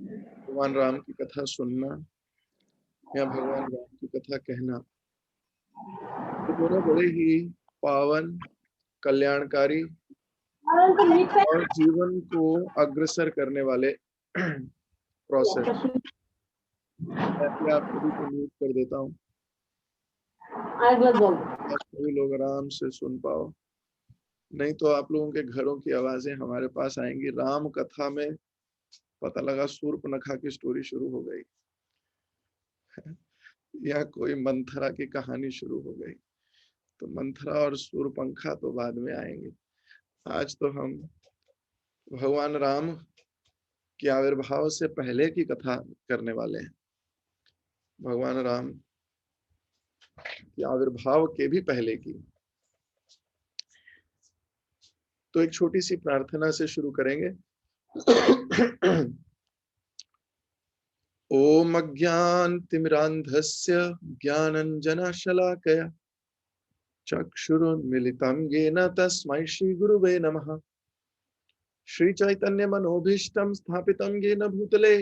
भगवान राम की कथा सुनना या भगवान राम की कथा कहना, ये दोनों बड़े ही पावन, कल्याणकारी और जीवन को अग्रसर करने वाले प्रोसेस। मैं भी आप सभी को म्यूट कर देता हूँ, आप सभी लोग आराम से सुन पाओ। नहीं तो आप लोगों के घरों की आवाजें हमारे पास आएंगी। राम कथा में पता लगा शूर्पणखा की स्टोरी शुरू हो गई या कोई मंथरा की कहानी शुरू हो गई, तो मंथरा और शूर्पणखा तो बाद में आएंगे। आज तो हम भगवान राम के आविर्भाव से पहले की कथा करने वाले हैं। भगवान राम के आविर्भाव के भी पहले की। तो एक छोटी सी प्रार्थना से शुरू करेंगे। ओम अज्ञानतिमिरान्धस्य ज्ञानञ्जनशलाकया चक्षुरुन्मिलितं येन तस्मै श्रीगुरुवे नमः। श्रीचैतन्यमनोभीष्टं स्थापितं येन भूतले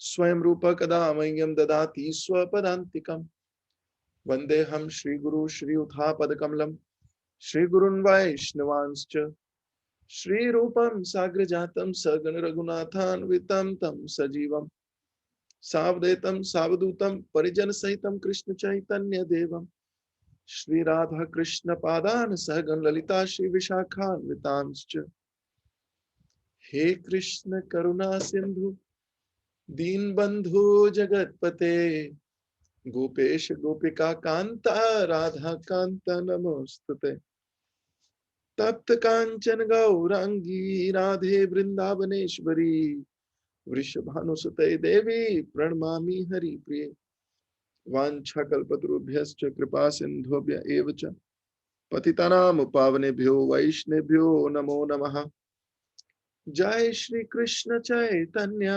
स्वयं रूप कदा मह्यं ददाति स्वपदान्तिकम्। वन्देऽहं श्रीगुरु श्रीयुतापदकमलं श्रीगुरुन् वैष्णवांश्च श्रीरूपं साग्रजातं सगण रघुनाथान्वितं तं सजीवं सावधेतं सावधूतं परिजन सहितं कृष्ण चैतन्य देवं श्री राधा कृष्ण पादान सहगण ललिता श्री विशाखान्वितांश्च। हे कृष्ण करुणा सिंधु दीनबंधु जगतपते गोपेश गोपिका कांता राधा कांता नमोस्तुते। तप्त कांचन गौरांगी राधे वृंदावनेश्वरी वृषभानुसुते देवी प्रणमामि हरिप्रिये। वाञ्छाकल्पतरुभ्यश्च कृपा सिन्धुभ्य एव च पतितानां पावनेभ्यो वैष्णवेभ्यो नमो नमः। जय श्री कृष्ण चैतन्य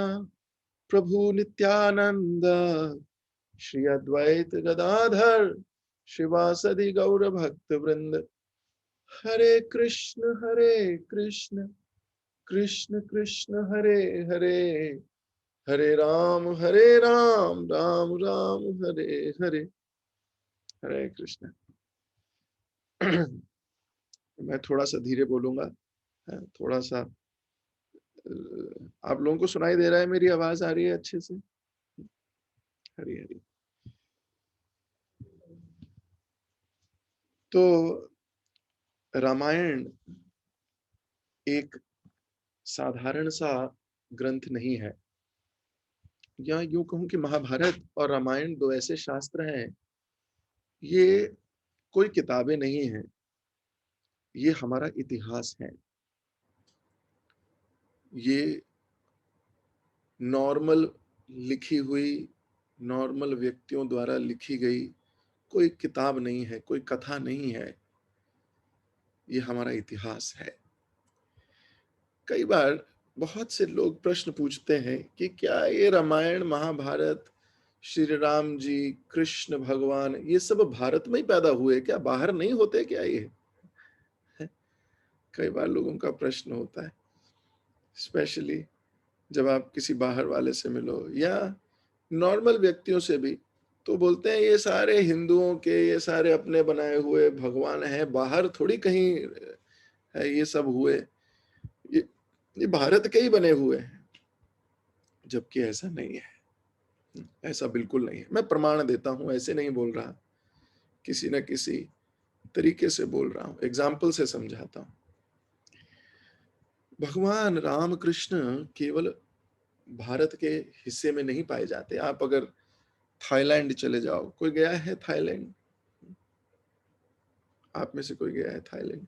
प्रभु नित्यानंद श्री अद्वैत गदाधर शिवासदि गौर भक्त वृंद। हरे कृष्ण कृष्ण कृष्ण हरे हरे, हरे राम राम राम हरे हरे। हरे कृष्ण। मैं थोड़ा सा धीरे बोलूंगा, थोड़ा सा। आप लोगों को सुनाई दे रहा है? मेरी आवाज आ रही है अच्छे से? हरी हरी। तो रामायण एक साधारण सा ग्रंथ नहीं है, या यूं कहूं कि महाभारत और रामायण दो ऐसे शास्त्र हैं, ये कोई किताबें नहीं हैं, ये हमारा इतिहास है। ये नॉर्मल लिखी हुई, नॉर्मल व्यक्तियों द्वारा लिखी गई कोई किताब नहीं है, कोई कथा नहीं है, ये हमारा इतिहास है। कई बार बहुत से लोग प्रश्न पूछते हैं कि क्या ये रामायण महाभारत, श्री राम जी, कृष्ण भगवान, ये सब भारत में ही पैदा हुए क्या, बाहर नहीं होते क्या ये? कई बार लोगों का प्रश्न होता है, स्पेशली जब आप किसी बाहर वाले से मिलो या नॉर्मल व्यक्तियों से भी, तो बोलते हैं ये सारे हिंदुओं के, ये सारे अपने बनाए हुए भगवान हैं, बाहर थोड़ी कहीं है ये सब हुए, ये भारत के ही बने हुए हैं। जबकि ऐसा नहीं है, ऐसा बिल्कुल नहीं है। मैं प्रमाण देता हूं, ऐसे नहीं बोल रहा, किसी न किसी तरीके से बोल रहा हूं, एग्जाम्पल से समझाता हूं। भगवान राम कृष्ण केवल भारत के हिस्से में नहीं पाए जाते। आप अगर थाईलैंड चले जाओ, कोई गया है थाईलैंड? आप में से कोई गया है थाईलैंड?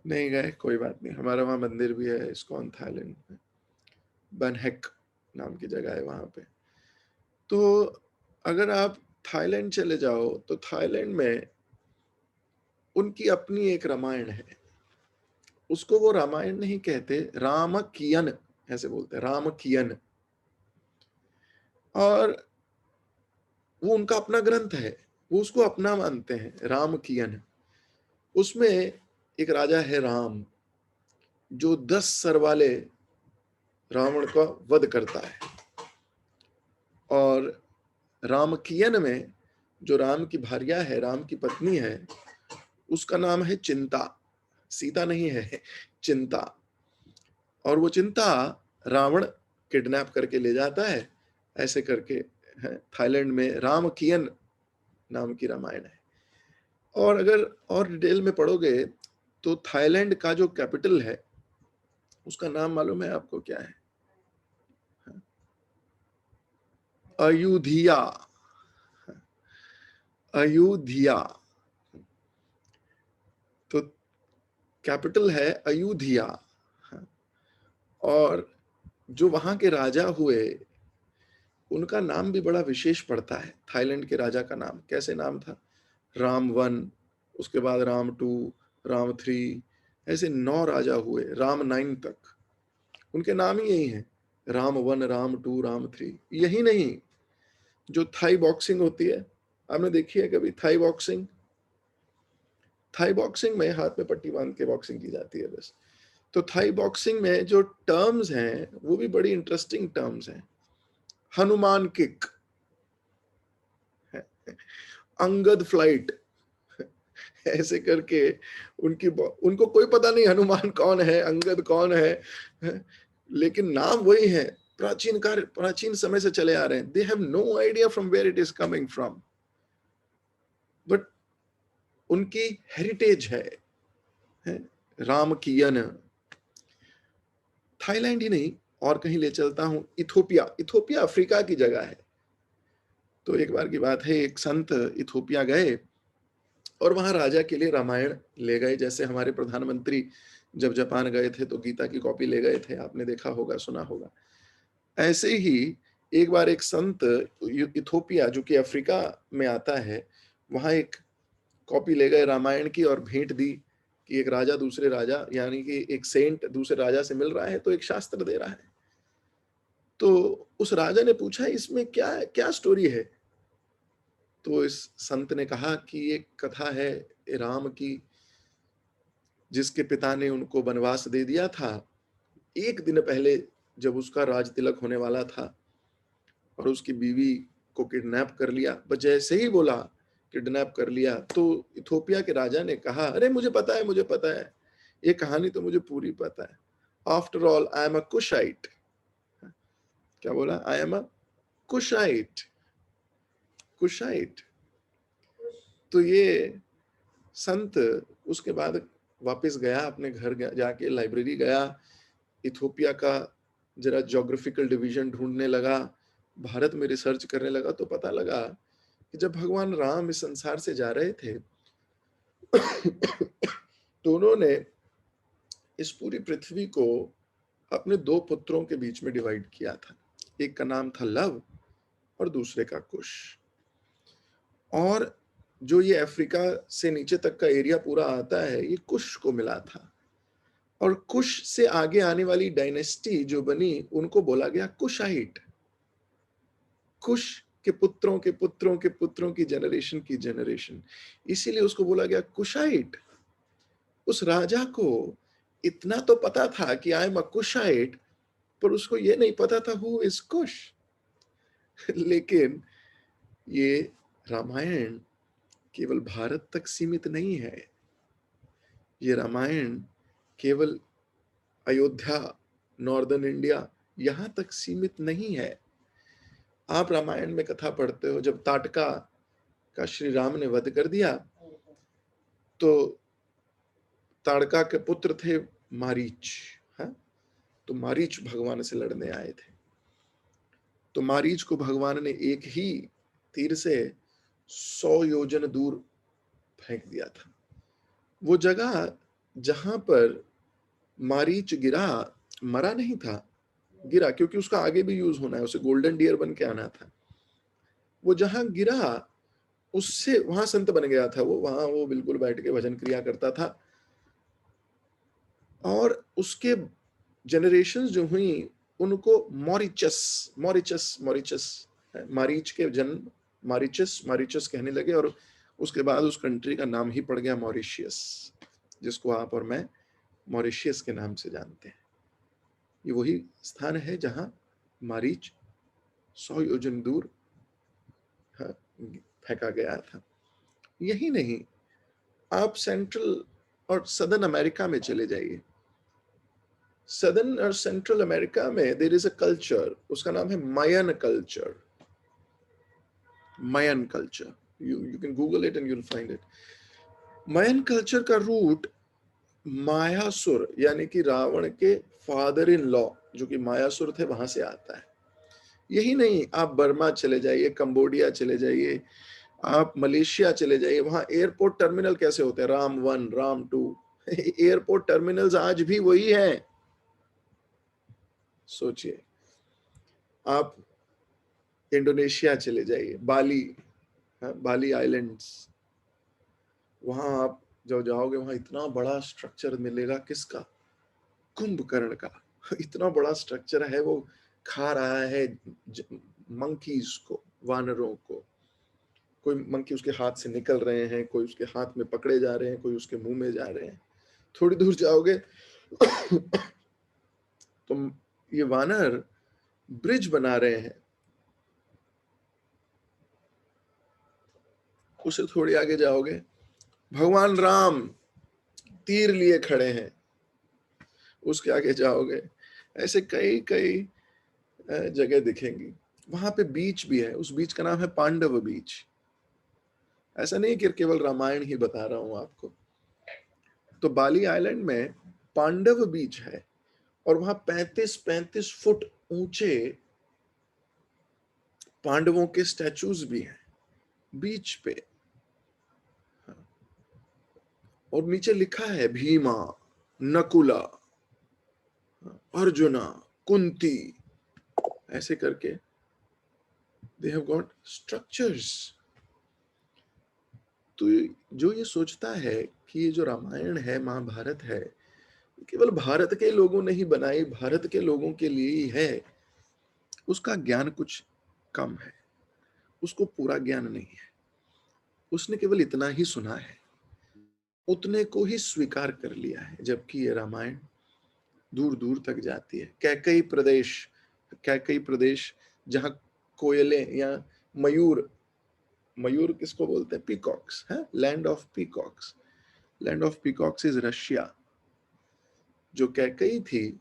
नहीं गए, कोई बात नहीं, हमारा वहां मंदिर भी है इस्कॉन थाईलैंड में, बनहेक नाम की जगह है वहां पे। तो अगर आप थाईलैंड चले जाओ तो थाईलैंड में उनकी अपनी एक रामायण है। उसको वो रामायण नहीं कहते, रामकियन ऐसे बोलते हैं, रामकियन। और वो उनका अपना ग्रंथ है, वो उसको अपना मानते हैं, रामकियन। उसमें एक राजा है राम, जो 10 सर वाले रावण का वध करता है। और रामकियन में जो राम की भार्या है, राम की पत्नी है, उसका नाम है चिंता। सीता नहीं है, चिंता। और वो चिंता रावण किडनैप करके ले जाता है। ऐसे करके है, थाईलैंड में रामकियन नाम की रामायण है। और अगर और डिटेल में पढ़ोगे तो थाईलैंड का जो कैपिटल है उसका नाम मालूम है आपको क्या है? अयुधिया। अयुधिया। तो कैपिटल है अयुधिया। और जो वहां के राजा हुए उनका नाम भी बड़ा विशेष पड़ता है। थाईलैंड के राजा का नाम कैसे नाम था? राम वन, उसके बाद राम टू, राम थ्री, ऐसे 9 राजा हुए, राम 9 तक। उनके नाम ही यही है, Ram one, Ram two, Ram three. यही नहीं, जो थाई बॉक्सिंग होती है, आपने देखी है कभी थाई बॉक्सिंग? थाई बॉक्सिंग में हाथ में पट्टी बांध के बॉक्सिंग की जाती है बस। तो थाई बॉक्सिंग में जो टर्म्स हैं वो भी बड़ी इंटरेस्टिंग टर्म्स हैं। हनुमान किक, अंगद फ्लाइट, ऐसे करके उनको कोई पता नहीं हनुमान कौन है, अंगद कौन है, लेकिन नाम वही है। प्राचीन समय से चले आ रहे हैं। They have no idea from where it is coming from, but उनकी हेरिटेज है रामकियन। थाईलैंड ही नहीं, और कहीं ले चलता हूं, इथोपिया। इथोपिया अफ्रीका की जगह है। तो एक बार की बात है, एक संत इथोपिया गए और वहां राजा के लिए रामायण ले गए। जैसे हमारे प्रधानमंत्री जब जापान गए थे तो गीता की कॉपी ले गए थे, आपने देखा होगा, सुना होगा। ऐसे ही एक बार एक संत इथोपिया, जो कि अफ्रीका में आता है, वहां एक कॉपी ले गए रामायण की और भेंट दी कि एक राजा दूसरे राजा, यानी कि एक सेंट दूसरे राजा से मिल रहा है तो एक शास्त्र दे रहा है। तो उस राजा ने पूछा इसमें क्या क्या स्टोरी है? तो इस संत ने कहा कि एक कथा है राम की, जिसके पिता ने उनको वनवास दे दिया था। एक दिन पहले जब उसका राज तिलक होने वाला था और उसकी बीवी को किडनैप कर लिया, बस जैसे ही बोला किडनैप कर लिया, तो इथोपिया के राजा ने कहा, अरे मुझे पता है, मुझे पता है, ये कहानी तो मुझे पूरी पता है। After all I am a Kushite. क्या बोला? I am a Kushite. Kushite. तो ये संत उसके बाद वापस गया अपने घर, जाके लाइब्रेरी गया, इथोपिया का जरा ज्योग्राफिकल डिवीजन ढूंढने लगा, भारत में रिसर्च करने लगा। तो पता लगा कि जब भगवान राम इस संसार से जा रहे थे तो उन्होंने इस पूरी पृथ्वी को अपने 2 पुत्रों के बीच में डिवाइड किया था। एक का नाम था लव और दूसरे का कुश। और जो ये अफ्रीका से नीचे तक का एरिया पूरा आता है, ये कुश को मिला था। और कुश से आगे आने वाली डायनेस्टी जो बनी, उनको बोला गया कुशाइट। कुश के पुत्रों के पुत्रों के पुत्रों की जनरेशन, इसीलिए उसको बोला गया कुशाइट। उस राजा को इतना तो पता था कि आई एम अ कुशाइट, पर उसको ये नहीं पता था हु इज कुश। लेकिन ये रामायण केवल भारत तक सीमित नहीं है। ये रामायण केवल अयोध्या, नॉर्दर्न इंडिया, यहां तक सीमित नहीं है। आप रामायण में कथा पढ़ते हो, जब ताटका का श्री राम ने वध कर दिया, तो ताड़का के पुत्र थे मारीच। है? तो मारीच भगवान से लड़ने आए थे। तो मारीच को भगवान ने एक ही तीर से 100 योजन दूर फेंक दिया था। वो जगह जहां पर मारीच गिरा, मरा नहीं था, गिरा, क्योंकि उसका आगे भी यूज होना है, उसे गोल्डन डियर बन के आना था। वो जहां गिरा, उससे वहां संत बन गया था। वो वहां वो बिल्कुल बैठ के भजन क्रिया करता था। और उसके जनरेशंस जो हुई, उनको मॉरिचस मॉरिचस मॉरिचस मारीच के जन्म मारीचस मारीचस कहने लगे। और उसके बाद उस कंट्री का नाम ही पड़ गया मॉरिशियस, जिसको आप और मैं मॉरिशियस के नाम से जानते हैं। ये वही स्थान है जहां मारीच 100 योजन दूर, हाँ, फेंका गया था। यही नहीं, आप सेंट्रल और सदर्न अमेरिका में चले जाइए। सदर्न और सेंट्रल अमेरिका में देयर इज अ कल्चर, उसका नाम है Mayan culture. Mayan culture, you can Google it and you will find it. Mayan culture का रूट मायासुर यानी कि रावण के फादर इन लॉ जो कि मायासुर थे वहां से आता है। यही नहीं, आप बर्मा चले जाइए, कंबोडिया चले जाइए, आप मलेशिया चले जाइए, वहां एयरपोर्ट टर्मिनल कैसे होते हैं, राम 1 राम 2 एयरपोर्ट टर्मिनल्स आज भी वही हैं। सोचिए, आप इंडोनेशिया चले जाइए, बाली, हाँ, बाली आइलैंड्स, वहां आप जो जाओगे वहां इतना बड़ा स्ट्रक्चर मिलेगा, किसका, कुंभकर्ण का इतना बड़ा स्ट्रक्चर है, वो खा रहा है मंकीज को, वानरों को। कोई मंकी उसके हाथ से निकल रहे हैं, कोई उसके हाथ में पकड़े जा रहे हैं, कोई उसके मुंह में जा रहे हैं। थोड़ी दूर जाओगे तो ये वानर ब्रिज बना रहे हैं। उससे थोड़ी आगे जाओगे, भगवान राम तीर लिए खड़े हैं। उसके आगे जाओगे, ऐसे कई कई जगह दिखेंगी। वहां पे बीच भी है, उस बीच का नाम है पांडव बीच। ऐसा नहीं कि केवल रामायण ही बता रहा हूं आपको। तो बाली आइलैंड में पांडव बीच है, और वहां 35-35 फुट ऊंचे पांडवों के स्टैचूज भी हैं बीच पे। और नीचे लिखा है भीमा, नकुला, अर्जुना, कुंती, ऐसे करके दे हैव गॉट स्ट्रक्चर्स। तो जो ये सोचता है कि ये जो रामायण है, महाभारत है, केवल भारत के लोगों ने ही बनाई, भारत के लोगों के लिए ही है, उसका ज्ञान कुछ कम है, उसको पूरा ज्ञान नहीं है। उसने केवल इतना ही सुना है, उतने को ही स्वीकार कर लिया है, जबकि ये रामायण दूर दूर तक जाती है। कैकई प्रदेश जहां कोयले या मयूर, मयूर किसको बोलते हैं, पीकॉक्स है, land of peacocks. Land of peacocks is Russia. जो कैकई थी,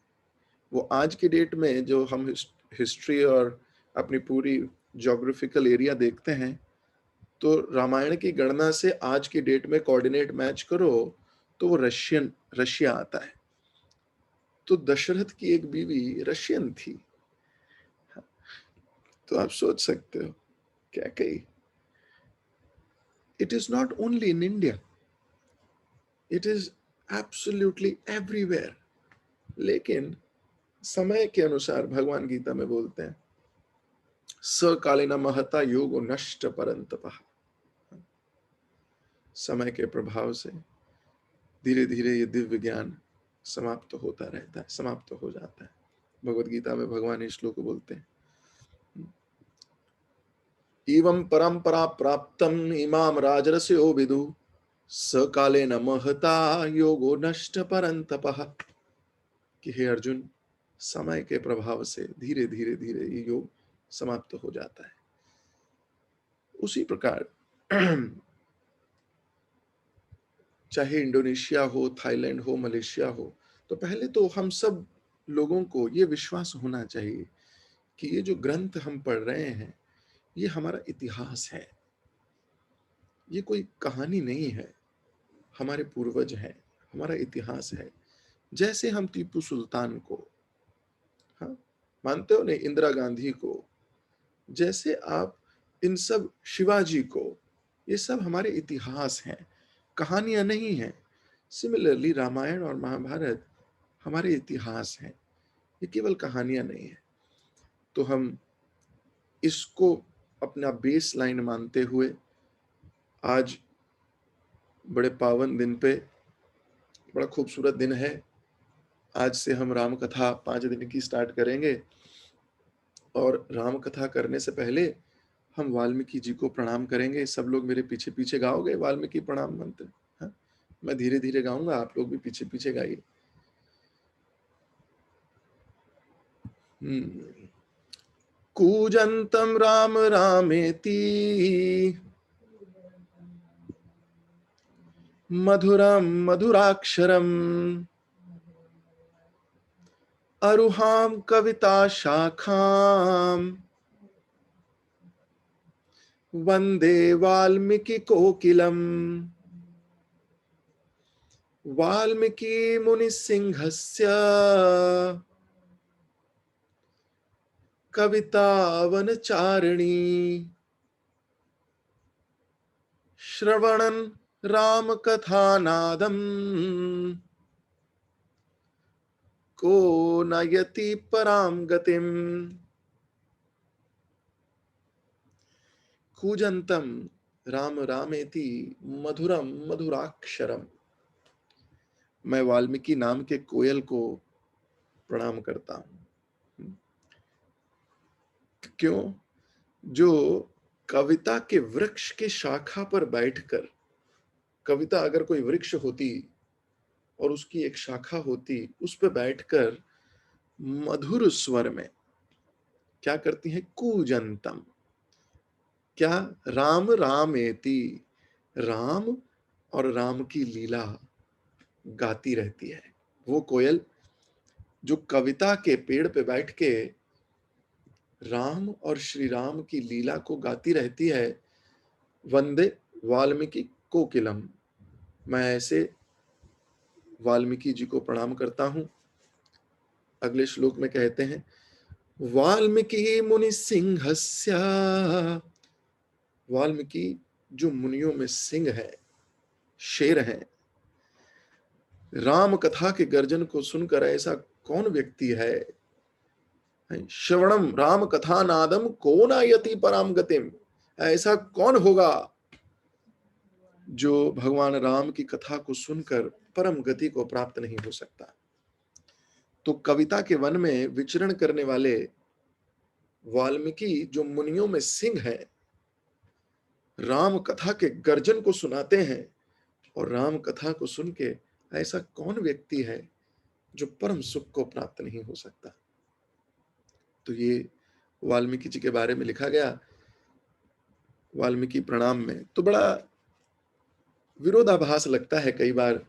वो आज की डेट में जो हम हिस्ट्री और अपनी पूरी ज्योग्राफिकल एरिया देखते हैं, तो रामायण की गणना से आज की डेट में कोऑर्डिनेट मैच करो तो वो रशिया आता है। तो दशरथ की एक बीवी रशियन थी। तो आप सोच सकते हो क्या कही, it is not only in India, it is absolutely everywhere. लेकिन समय के अनुसार भगवान गीता में बोलते हैं, सकालीन महता योगो नष्ट परंतपः। समय के प्रभाव से धीरे धीरे ये दिव्य ज्ञान समाप्त होता रहता है, समाप्त हो जाता है। भगवत गीता में भगवान इस श्लोक को बोलते हैं, एवं परंपरा प्राप्तम इमाम राजर्षयो विदु सकाले न महता योगो नष्ट परंतपः। कि हे अर्जुन, समय के प्रभाव से धीरे धीरे धीरे ये योग समाप्त हो जाता है। उसी प्रकार चाहे इंडोनेशिया हो, थाईलैंड हो, मलेशिया हो, तो पहले तो हम सब लोगों को ये विश्वास होना चाहिए कि ये जो ग्रंथ हम पढ़ रहे हैं, ये हमारा इतिहास है, ये कोई कहानी नहीं है, हमारे पूर्वज हैं, हमारा इतिहास है। जैसे हम टीपू सुल्तान को, हाँ, मानते हो नहीं, इंदिरा गांधी को, जैसे आप इन सब, शिवाजी को, ये सब हमारे इतिहास हैं, कहानियां नहीं हैं। सिमिलरली रामायण और महाभारत हमारे इतिहास हैं, ये केवल कहानियां नहीं है। तो हम इसको अपना बेस लाइन मानते हुए आज बड़े पावन दिन पे, बड़ा खूबसूरत दिन है, आज से हम राम कथा 5 दिन की स्टार्ट करेंगे। और राम कथा करने से पहले हम वाल्मीकि जी को प्रणाम करेंगे। सब लोग मेरे पीछे पीछे गाओगे वाल्मीकि प्रणाम मंत्र, हाँ? मैं धीरे धीरे गाऊंगा, आप लोग भी पीछे पीछे गाइए। कूजन्तं राम रामेति मधुरं मधुराक्षरम् अरुहां कविता शाखां वन्दे वाल्मीकि कोकिलम्। वाल्मीकि मुनिसिंहस्य कविता वनचारिणी श्रवणं राम कथानादम् को नयति परां गतिम्। कूजन्तं राम रामेति मधुरम मधुराक्षरम। मैं वाल्मीकि नाम के कोयल को प्रणाम करता हूं। क्यों? जो कविता के वृक्ष की शाखा पर बैठकर, कविता अगर कोई वृक्ष होती और उसकी एक शाखा होती, उस पर बैठकर मधुर स्वर में क्या करती है? कूजंतम। क्या? राम रामेति, राम और राम की लीला गाती रहती है। वो कोयल जो कविता के पेड़ पे बैठ के राम और श्री राम की लीला को गाती रहती है। वंदे वाल्मीकि कोकिलम। मैं ऐसे वाल्मीकि जी को प्रणाम करता हूं। अगले श्लोक में कहते हैं, वाल्मीकि मुनि सिंहस्य। वाल्मीकि जो मुनियों में सिंह है, शेर है। राम कथा के गर्जन को सुनकर ऐसा कौन व्यक्ति है? श्रवणम राम कथा नादम को नायति पराम गतिम। ऐसा कौन होगा जो भगवान राम की कथा को सुनकर परम गति को प्राप्त नहीं हो सकता? तो कविता के वन में विचरण करने वाले वाल्मीकि जो मुनियों में सिंह है, राम कथा के गर्जन को सुनाते हैं, और राम कथा को सुन के ऐसा कौन व्यक्ति है जो परम सुख को प्राप्त नहीं हो सकता? तो ये वाल्मीकि जी के बारे में लिखा गया वाल्मीकि प्रणाम में। तो बड़ा विरोधाभास लगता है कई बार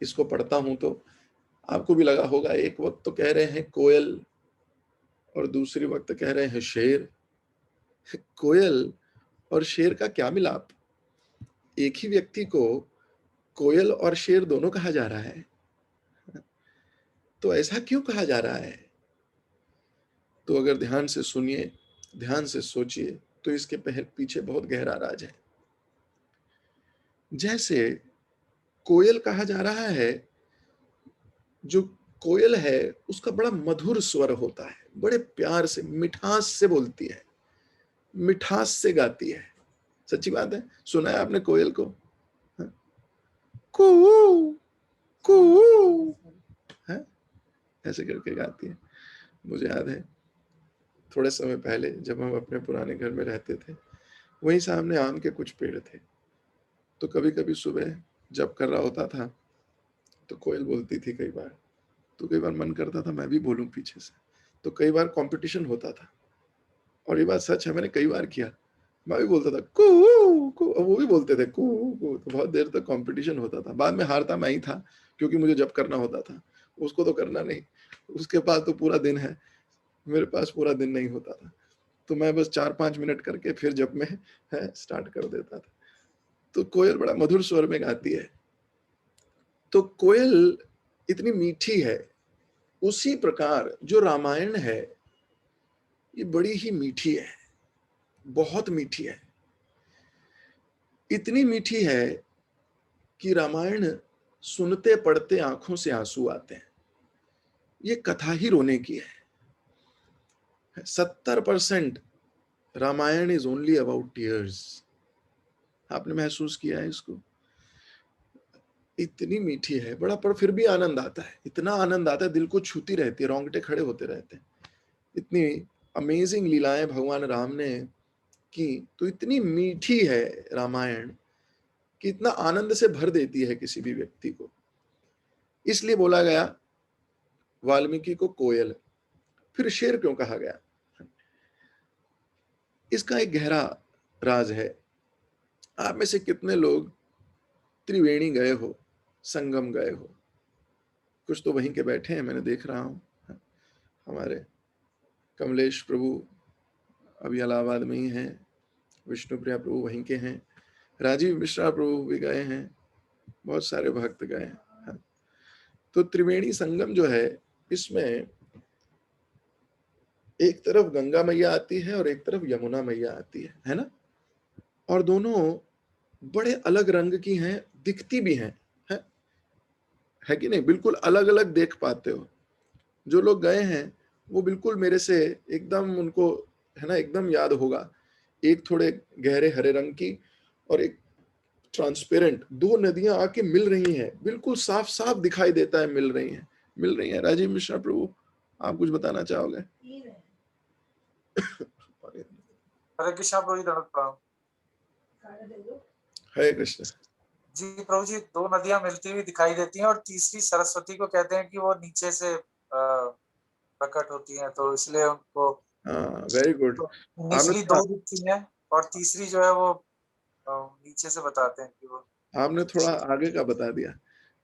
इसको पढ़ता हूं तो। आपको भी लगा होगा, एक वक्त तो कह रहे हैं कोयल और दूसरी वक्त कह रहे हैं शेर। कोयल और शेर का क्या मिलाप? एक ही व्यक्ति को कोयल और शेर दोनों कहा जा रहा है, तो ऐसा क्यों कहा जा रहा है? तो अगर ध्यान से सुनिए, ध्यान से सोचिए, तो इसके पीछे बहुत गहरा राज है। जैसे कोयल कहा जा रहा है, जो कोयल है उसका बड़ा मधुर स्वर होता है, बड़े प्यार से मिठास से बोलती है, मिठास से गाती है। सच्ची बात है, सुना है आपने कोयल को? कू कू है, ऐसे करके गाती है। मुझे याद है थोड़े समय पहले जब हम अपने पुराने घर में रहते थे, वहीं सामने आम के कुछ पेड़ थे। तो कभी कभी सुबह जब कर रहा होता था तो कोयल बोलती थी कई बार। तो कई बार मन करता था मैं भी बोलूं पीछे से। तो कई बार कंपटीशन होता था, और ये बात सच है, मैंने कई बार किया। मैं भी बोलता था कू कू, वो भी बोलते थे कू कू। तो बहुत देर तक कंपटीशन होता था। बाद में हारता मैं ही था, क्योंकि मुझे जब करना होता था, उसको तो करना नहीं। उसके पास तो पूरा दिन है, मेरे पास पूरा दिन नहीं होता था। तो मैं बस 4-5 मिनट करके फिर जब मैं स्टार्ट कर देता था। तो कोयल बड़ा मधुर स्वर में गाती है। तो कोयल इतनी मीठी है, उसी प्रकार जो रामायण है ये बड़ी ही मीठी है, बहुत मीठी है। इतनी मीठी है कि रामायण सुनते पढ़ते आंखों से आंसू आते हैं। ये कथा ही रोने की है। 70% Ramayana is only about tears. आपने महसूस किया है इसको? इतनी मीठी है बड़ा, पर फिर भी आनंद आता है। इतना आनंद आता है, दिल को छूती रहती है, रोंगटे खड़े होते रहते हैं। इतनी अमेजिंग लीलाएं भगवान राम ने की। तो इतनी मीठी है रामायण कि इतना आनंद से भर देती है किसी भी व्यक्ति को। इसलिए बोला गया वाल्मीकि को कोयल। फिर शेर क्यों कहा गया? इसका एक गहरा राज है। आप में से कितने लोग त्रिवेणी गए हो, संगम गए हो? कुछ तो वहीं के बैठे हैं, मैंने देख रहा हूं। हमारे कमलेश प्रभु अभी इलाहाबाद में ही हैं, विष्णुप्रिया प्रभु वहीं के हैं, राजीव मिश्रा प्रभु भी गए हैं, बहुत सारे भक्त गए हैं। तो त्रिवेणी संगम जो है, इसमें एक तरफ गंगा मैया आती है और एक तरफ यमुना मैया आती है ना? और दोनों बड़े अलग रंग की हैं, दिखती भी हैं, है कि नहीं? बिल्कुल अलग अलग देख पाते हो। जो लोग गए हैं वो बिल्कुल मेरे से एकदम, उनको है ना, एकदम याद होगा। एक थोड़े गहरे हरे रंग की और एक ट्रांसपेरेंट, दो नदियां आके मिल रही हैं, बिल्कुल साफ साफ दिखाई देता है, मिल रही हैं। राजीव मिश्रा प्रभु, आप कुछ बताना चाहोगे? हरे कृष्णा प्रभु जी, दंडवत प्रणाम। हरे कृष्ण जी प्रभु जी, दो नदियां मिलती हुई दिखाई देती हैं और तीसरी सरस्वती को कहते हैं कि वो नीचे से प्रकट होती हैं, तो इसलिए उनको हाँ, वेरी गुड। आपने निचली दो दिखती हैं और तीसरी जो है वो नीचे से बताते हैं कि वो। आपने थोड़ा आगे का बता दिया,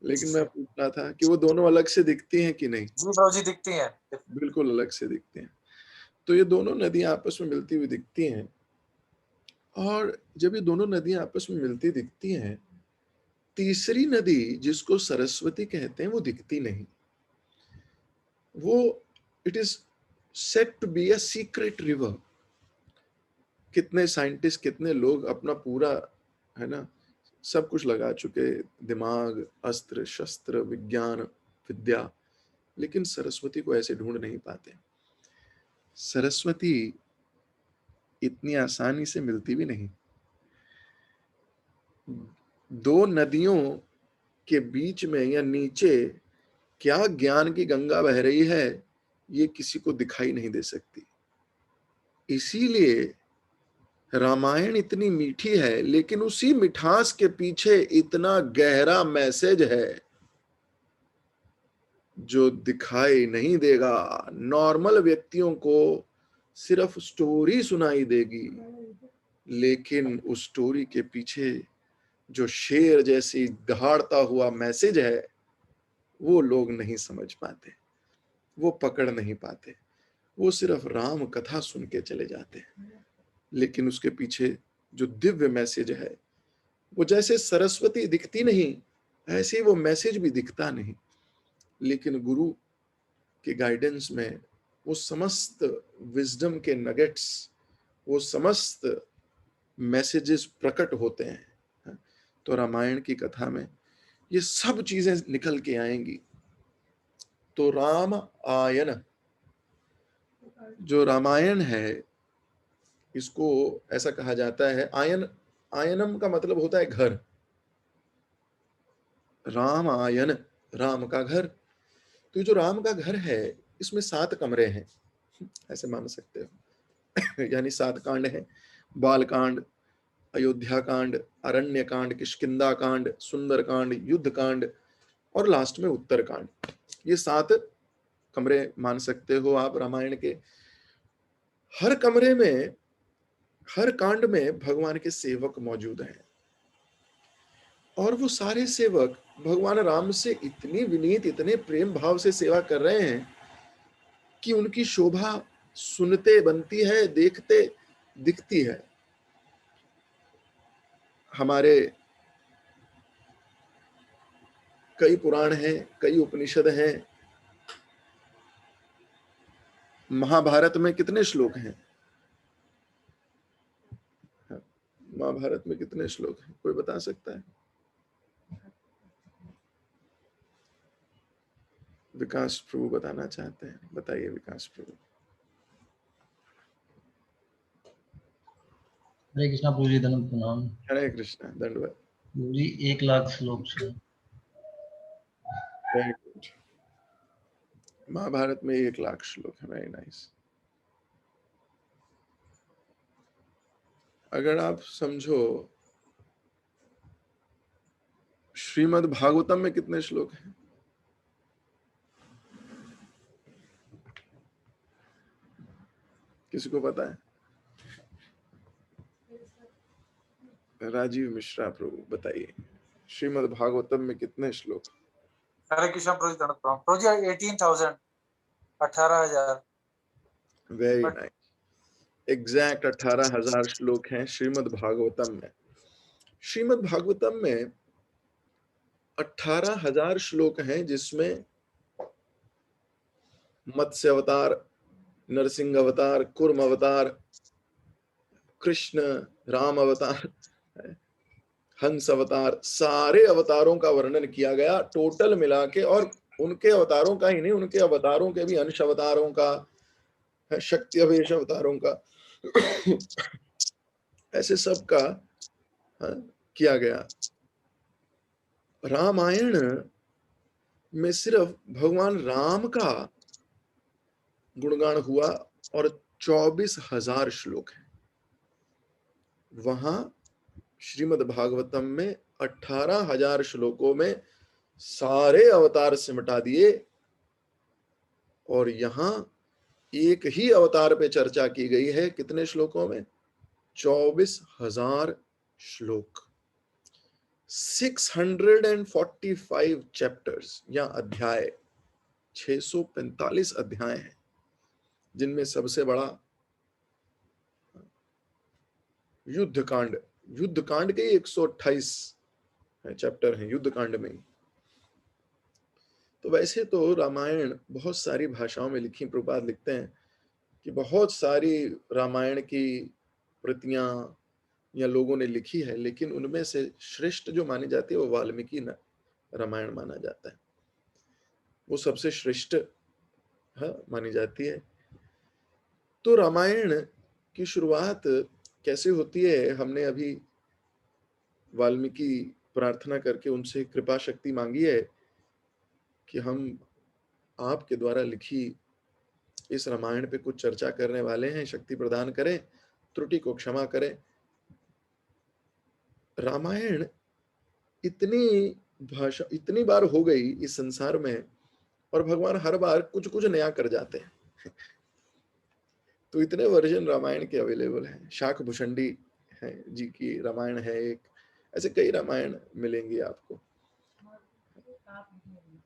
लेकिन मैं पूछ रहा था कि वो दोनों अलग से दिखती हैं कि नहीं? जी प्रभु जी, दिखती हैं। बिल्कुल अलग से दिखती हैं। तो ये दोनों नदियां आपस में मिलती हुई दिखती हैं, और जब ये दोनों नदियां आपस में मिलती दिखती हैं, तीसरी नदी जिसको सरस्वती कहते हैं वो दिखती नहीं। वो, it is said to be a secret river. कितने साइंटिस्ट, कितने लोग अपना पूरा, है ना, सब कुछ लगा चुके, दिमाग, अस्त्र शस्त्र, विज्ञान, विद्या, लेकिन सरस्वती को ऐसे ढूंढ नहीं पाते। सरस्वती इतनी आसानी से मिलती भी नहीं। दो नदियों के बीच में या नीचे क्या ज्ञान की गंगा बह रही है, ये किसी को दिखाई नहीं दे सकती। इसीलिए रामायण इतनी मीठी है, लेकिन उसी मिठास के पीछे इतना गहरा मैसेज है जो दिखाई नहीं देगा। नॉर्मल व्यक्तियों को सिर्फ स्टोरी सुनाई देगी, लेकिन उस स्टोरी के पीछे जो शेर जैसी दहाड़ता हुआ मैसेज है, वो लोग नहीं समझ पाते, वो पकड़ नहीं पाते। वो सिर्फ राम कथा सुन के चले जाते हैं, लेकिन उसके पीछे जो दिव्य मैसेज है, वो जैसे सरस्वती दिखती नहीं, ऐसे ही वो मैसेज भी दिखता नहीं। लेकिन गुरु के गाइडेंस में वो समस्त विजडम के नगेट्स, वो समस्त मैसेजेस प्रकट होते हैं। तो रामायण की कथा में ये सब चीजें निकल के आएंगी। तो राम आयन, जो रामायण है, इसको ऐसा कहा जाता है, आयन, आयनम का मतलब होता है घर। राम आयन, राम का घर। तो जो राम का घर है, इसमें 7 कमरे हैं, ऐसे मान सकते हो। यानी 7 कांड हैं, बाल कांड, अयोध्या कांड, अरण्य कांड, किष्किंधा कांड, सुंदर कांड, युद्ध कांड, और लास्ट में उत्तर कांड। ये 7 कमरे मान सकते हो आप रामायण के। हर कमरे में, हर कांड में भगवान के सेवक मौजूद हैं, और वो सारे सेवक भगवान राम से इतनी विनीत, इतने प्रेम भाव से सेवा कर रहे हैं कि उनकी शोभा सुनते बनती है, देखते दिखती है। हमारे कई पुराण हैं, कई उपनिषद हैं। महाभारत में कितने श्लोक हैं? महाभारत में कितने श्लोक हैं, कोई बता सकता है? विकास प्रभु बताना चाहते हैं, बताइए विकास प्रभु। हरे कृष्णा प्रभु जी, धन्यवाद प्रणाम। हरे कृष्णा, दंडवत प्रभु जी। 1,00,000 श्लोक से। Very good. महाभारत में 1,00,000 श्लोक है, वेरी नाइस। अगर आप समझो, श्रीमद् भागवतम में कितने श्लोक हैं? किसी को पता है? राजीव मिश्रा प्रभु बताइए, श्रीमद् भागवतम में कितने श्लोक? हरे कृष्ण प्रभु जी, दंडवत प्रणाम प्रभु जी। 18,000, 18,000। वेरी नाइस, एग्जैक्ट 18,000 श्लोक हैं श्रीमद् भागवतम में। श्रीमद् भागवतम में 18,000 श्लोक हैं, जिसमें मत्स्य अवतार, नरसिंह अवतार, कुर्म अवतार, कृष्ण, राम अवतार, हंस अवतार, सारे अवतारों का वर्णन किया गया टोटल मिला के। और उनके अवतारों का ही नहीं, उनके अवतारों के भी, अंश अवतारों का, शक्ति अवेश अवतारों का, ऐसे सब का किया गया। रामायण में सिर्फ भगवान राम का गुणगान हुआ और 24,000 श्लोक हैं। वहां श्रीमद् भागवतम में 18,000 श्लोकों में सारे अवतार सिमटा दिए, और यहां एक ही अवतार पे चर्चा की गई है। कितने श्लोकों में? 24,000 श्लोक, 645 चैप्टर्स या अध्याय, 645 अध्याय हैं, जिनमें सबसे बड़ा युद्ध कांड के 128 चैप्टर हैं युद्ध कांड में। तो वैसे तो रामायण बहुत सारी भाषाओं में लिखी, प्रभुपाद लिखते हैं कि बहुत सारी रामायण की प्रतियां या लोगों ने लिखी है, लेकिन उनमें से श्रेष्ठ जो मानी जाती है वो वाल्मीकि रामायण माना जाता है, वो सबसे श्रेष्ठ मानी जाती है। तो रामायण की शुरुआत कैसे होती है? हमने अभी वाल्मीकि प्रार्थना करके उनसे कृपा शक्ति मांगी है कि हम आपके द्वारा लिखी इस रामायण पे कुछ चर्चा करने वाले हैं, शक्ति प्रदान करें, त्रुटि को क्षमा करें। रामायण इतनी बार हो गई इस संसार में, और भगवान हर बार कुछ कुछ नया कर जाते हैं। तो इतने वर्जन रामायण के अवेलेबल हैं। शाख भूषणी है जी की रामायण है एक, ऐसे कई रामायण मिलेंगे आपको।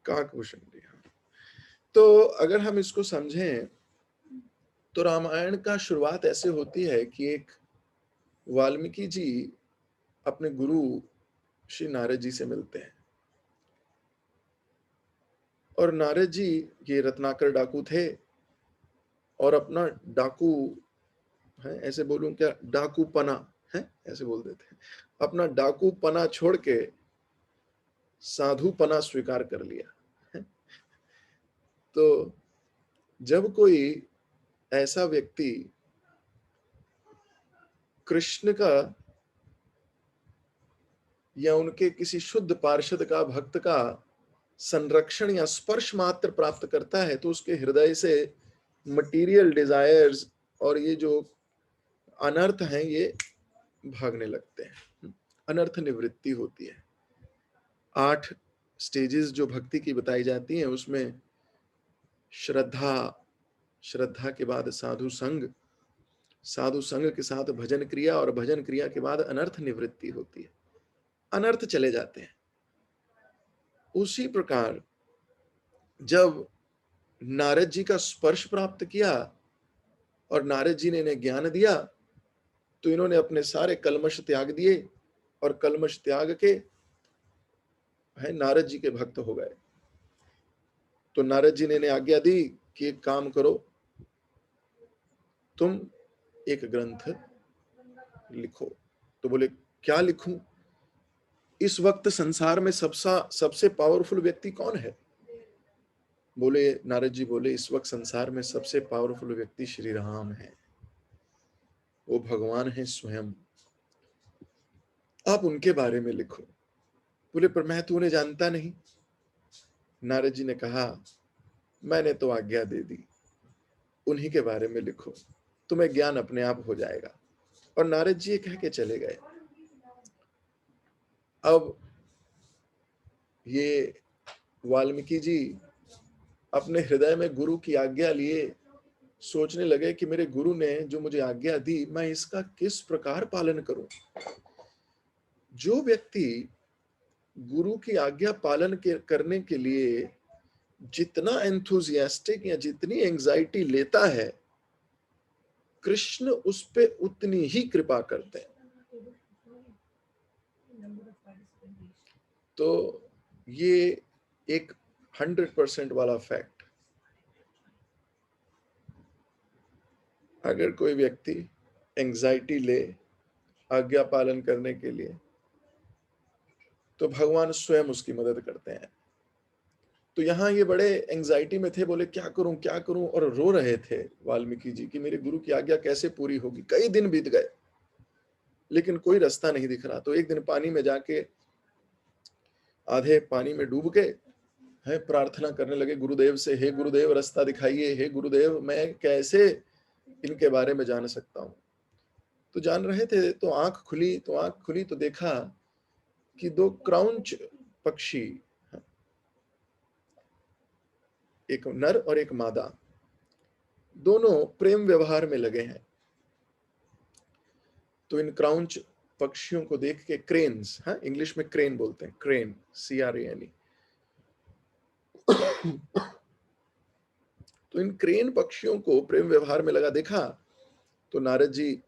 काक भूषणी। तो अगर हम इसको समझें तो रामायण का शुरुआत ऐसे होती है कि एक वाल्मीकि जी अपने गुरु श्री नारद जी से मिलते हैं, और नारद जी ये रत्नाकर डाकू थे, और अपना डाकू है, ऐसे बोलूं क्या, डाकू पना है, ऐसे बोल देते हैं, अपना डाकू पना छोड़ के साधु पना स्वीकार कर लिया है। तो जब कोई ऐसा व्यक्ति कृष्ण का या उनके किसी शुद्ध पार्षद का, भक्त का संरक्षण या स्पर्श मात्र प्राप्त करता है, तो उसके हृदय से मटीरियल डिजायर्स और ये जो अनर्थ हैं ये भागने लगते हैं, अनर्थ निवृत्ति होती है। 8 स्टेजेस जो भक्ति की बताई जाती हैं, उसमें श्रद्धा के बाद साधु संग, साधु संग के साथ भजन क्रिया, और भजन क्रिया के बाद अनर्थ निवृत्ति होती है, अनर्थ चले जाते हैं। उसी प्रकार जब नारद जी का स्पर्श प्राप्त किया और नारद जी ने इन्हें ज्ञान दिया, तो इन्होंने अपने सारे कलमश त्याग दिए, और कलमश त्याग के है नारद जी के भक्त हो गए। तो नारद जी ने इन्हें आज्ञा दी कि एक काम करो, तुम एक ग्रंथ लिखो। तो बोले क्या लिखूं? इस वक्त संसार में सबसे पावरफुल व्यक्ति कौन है? बोले, नारद जी बोले, इस वक्त संसार में सबसे पावरफुल व्यक्ति श्री राम है, वो भगवान है स्वयं, आप उनके बारे में लिखो। बोले, पर मैं तो उन्हें जानता नहीं। नारद जी ने कहा, मैंने तो आज्ञा दे दी, उन्हीं के बारे में लिखो, तुम्हें ज्ञान अपने आप हो जाएगा। और नारद जी कह के चले गए। अब ये वाल्मीकि जी अपने हृदय में गुरु की आज्ञा लिए सोचने लगे कि मेरे गुरु ने जो मुझे आज्ञा दी, मैं इसका किस प्रकार पालन करूं। जो व्यक्ति गुरु की आज्ञा पालन करने के लिए जितना एंथुजियास्टिक या जितनी एंजाइटी लेता है, कृष्ण उस पे उतनी ही कृपा करते हैं। तो ये एक 100% वाला फैक्ट। अगर कोई व्यक्ति एंजाइटी ले आज्ञा पालन करने के लिए, तो भगवान स्वयं उसकी मदद करते हैं। तो यहाँ ये बड़े एंजाइटी में थे, बोले क्या करूं, और रो रहे थे वाल्मीकि जी कि मेरे गुरु की आज्ञा कैसे पूरी होगी। कई दिन बीत गए लेकिन कोई रास्ता नहीं दिख रहा। तो एक दिन पानी में जाके आधे पानी में डूब के है प्रार्थना करने लगे गुरुदेव से, हे गुरुदेव रास्ता दिखाइए, हे गुरुदेव मैं कैसे इनके बारे में जान सकता हूँ। तो जान रहे थे तो आंख खुली तो देखा कि दो क्राउंच पक्षी, एक नर और एक मादा, दोनों प्रेम व्यवहार में लगे हैं। तो इन क्राउंच पक्षियों को देख के क्रेन्स, हाँ इंग्लिश में क्रेन बोलते हैं, क्रेन CRANE। तो इन क्रेन पक्षियों को प्रेम व्यवहार में लगा देखा तो नारद जी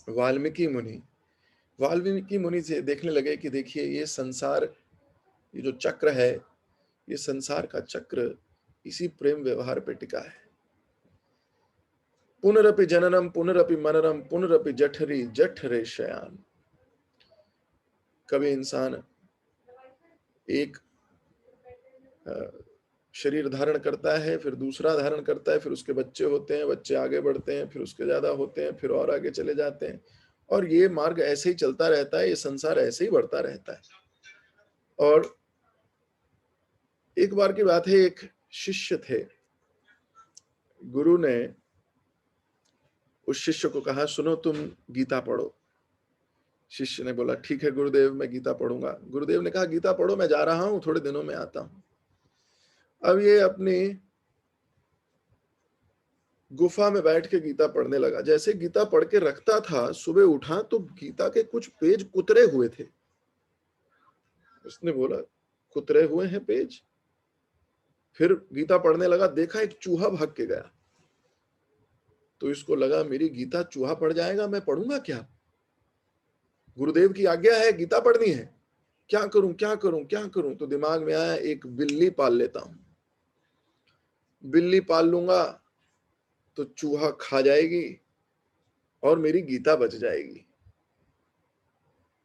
वाल्मीकि मुनि से देखने लगे कि देखिए ये संसार, ये जो चक्र है, ये संसार का चक्र इसी प्रेम व्यवहार पे टिका है। पुनरपि जननम पुनरपि मननम पुनरपि जठरी जठरे शयान। कभी इंसान एक शरीर धारण करता है, फिर दूसरा धारण करता है, फिर उसके बच्चे होते हैं, बच्चे आगे बढ़ते हैं, फिर उसके ज्यादा होते हैं, फिर और आगे चले जाते हैं, और ये मार्ग ऐसे ही चलता रहता है, ये संसार ऐसे ही बढ़ता रहता है। और एक बार की बात है, एक शिष्य थे, गुरु ने उस शिष्य को कहा सुनो तुम गीता पढ़ो। शिष्य ने बोला ठीक है गुरुदेव मैं गीता पढ़ूंगा। गुरुदेव ने कहा गीता पढ़ो, मैं जा रहा हूं, थोड़े दिनों में आता हूं। अब ये अपनी गुफा में बैठ के गीता पढ़ने लगा। जैसे गीता पढ़ के रखता था, सुबह उठा तो गीता के कुछ पेज कुतरे हुए थे। उसने बोला कुतरे हुए हैं पेज। फिर गीता पढ़ने लगा, देखा एक चूहा भाग के गया। तो इसको लगा मेरी गीता चूहा पढ़ जाएगा, मैं पढ़ूंगा क्या? गुरुदेव की आज्ञा है, गीता पढ़नी है, क्या करूं? तो दिमाग में आया एक बिल्ली पाल लेता हूं। बिल्ली पाल लूंगा तो चूहा खा जाएगी और मेरी गीता बच जाएगी।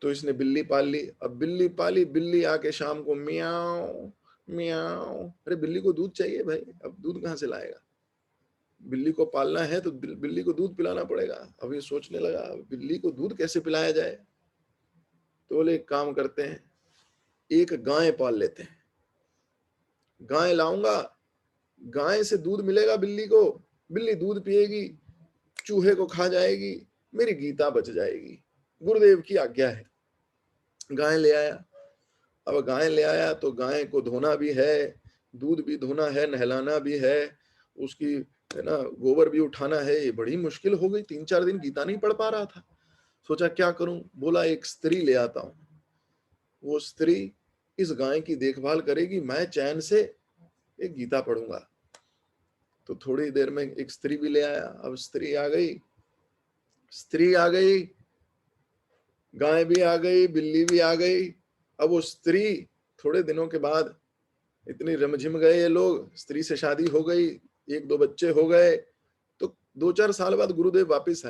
तो इसने बिल्ली पाल ली। अब बिल्ली पाली, बिल्ली आके शाम को म्याऊं म्याऊं। अरे बिल्ली को दूध चाहिए भाई, अब दूध कहां से लाएगा? बिल्ली को पालना है तो बिल्ली को दूध पिलाना पड़ेगा। अब ये सोचने लगा बिल्ली को दूध कैसे पिलाया जाए। तो बोले एक काम करते हैं, एक गाय पाल लेते हैं। गाय लाऊंगा, गाय से दूध मिलेगा बिल्ली को, बिल्ली दूध पिएगी, चूहे को खा जाएगी, मेरी गीता बच जाएगी। गुरुदेव की आज्ञा है। गाय ले आया। अब गाय ले आया तो गाय को धोना भी है, दूध भी धोना है, नहलाना भी है, उसकी है ना गोबर भी उठाना है। ये बड़ी मुश्किल हो गई। 3-4 दिन गीता नहीं पढ़ पा रहा था। सोचा क्या करूं। बोला एक स्त्री ले आता हूं, वो स्त्री इस गाय की देखभाल करेगी, मैं चैन से एक गीता पढ़ूंगा। तो थोड़ी देर में एक स्त्री भी ले आया। अब स्त्री आ गई, गाय भी आ गई, बिल्ली भी आ गई। अब वो स्त्री थोड़े दिनों के बाद इतनी रमझिम गए ये लोग, स्त्री से शादी हो गई, 1-2 बच्चे हो गए। तो 2-4 साल बाद गुरुदेव वापिस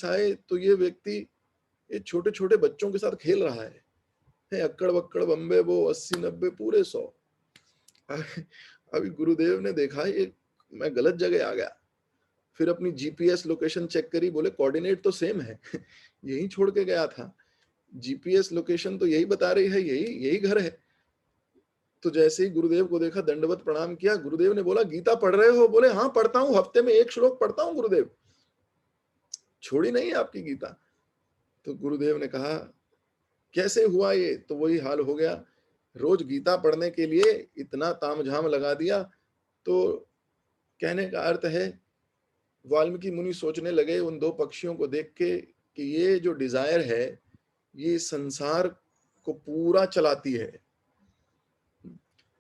आए तो ये व्यक्ति ये छोटे छोटे बच्चों के साथ खेल रहा है अक्कड़ बक्कड़ बम्बे वो 80-90 पूरे 100। अभी गुरुदेव ने देखा ये मैं गलत जगह आ गया। फिर अपनी GPS लोकेशन चेक करी, बोले कोऑर्डिनेट तो सेम है, यही छोड़ के गया था, GPS लोकेशन तो यही बता रही है, यही घर है। तो जैसे ही गुरुदेव को देखा, दंडवत प्रणाम किया। गुरुदेव ने बोला गीता पढ़ रहे हो? बोले हाँ पढ़ता हूँ, हफ्ते में 1 श्लोक पढ़ता हूँ गुरुदेव, छोड़ी नहीं आपकी गीता। तो गुरुदेव ने कहा कैसे हुआ ये? तो वही हाल हो गया। रोज गीता पढ़ने के लिए इतना तामझाम लगा दिया। तो कहने का अर्थ है, वाल्मीकि मुनि सोचने लगे उन दो पक्षियों को देख के कि ये जो डिजायर है ये संसार को पूरा चलाती है।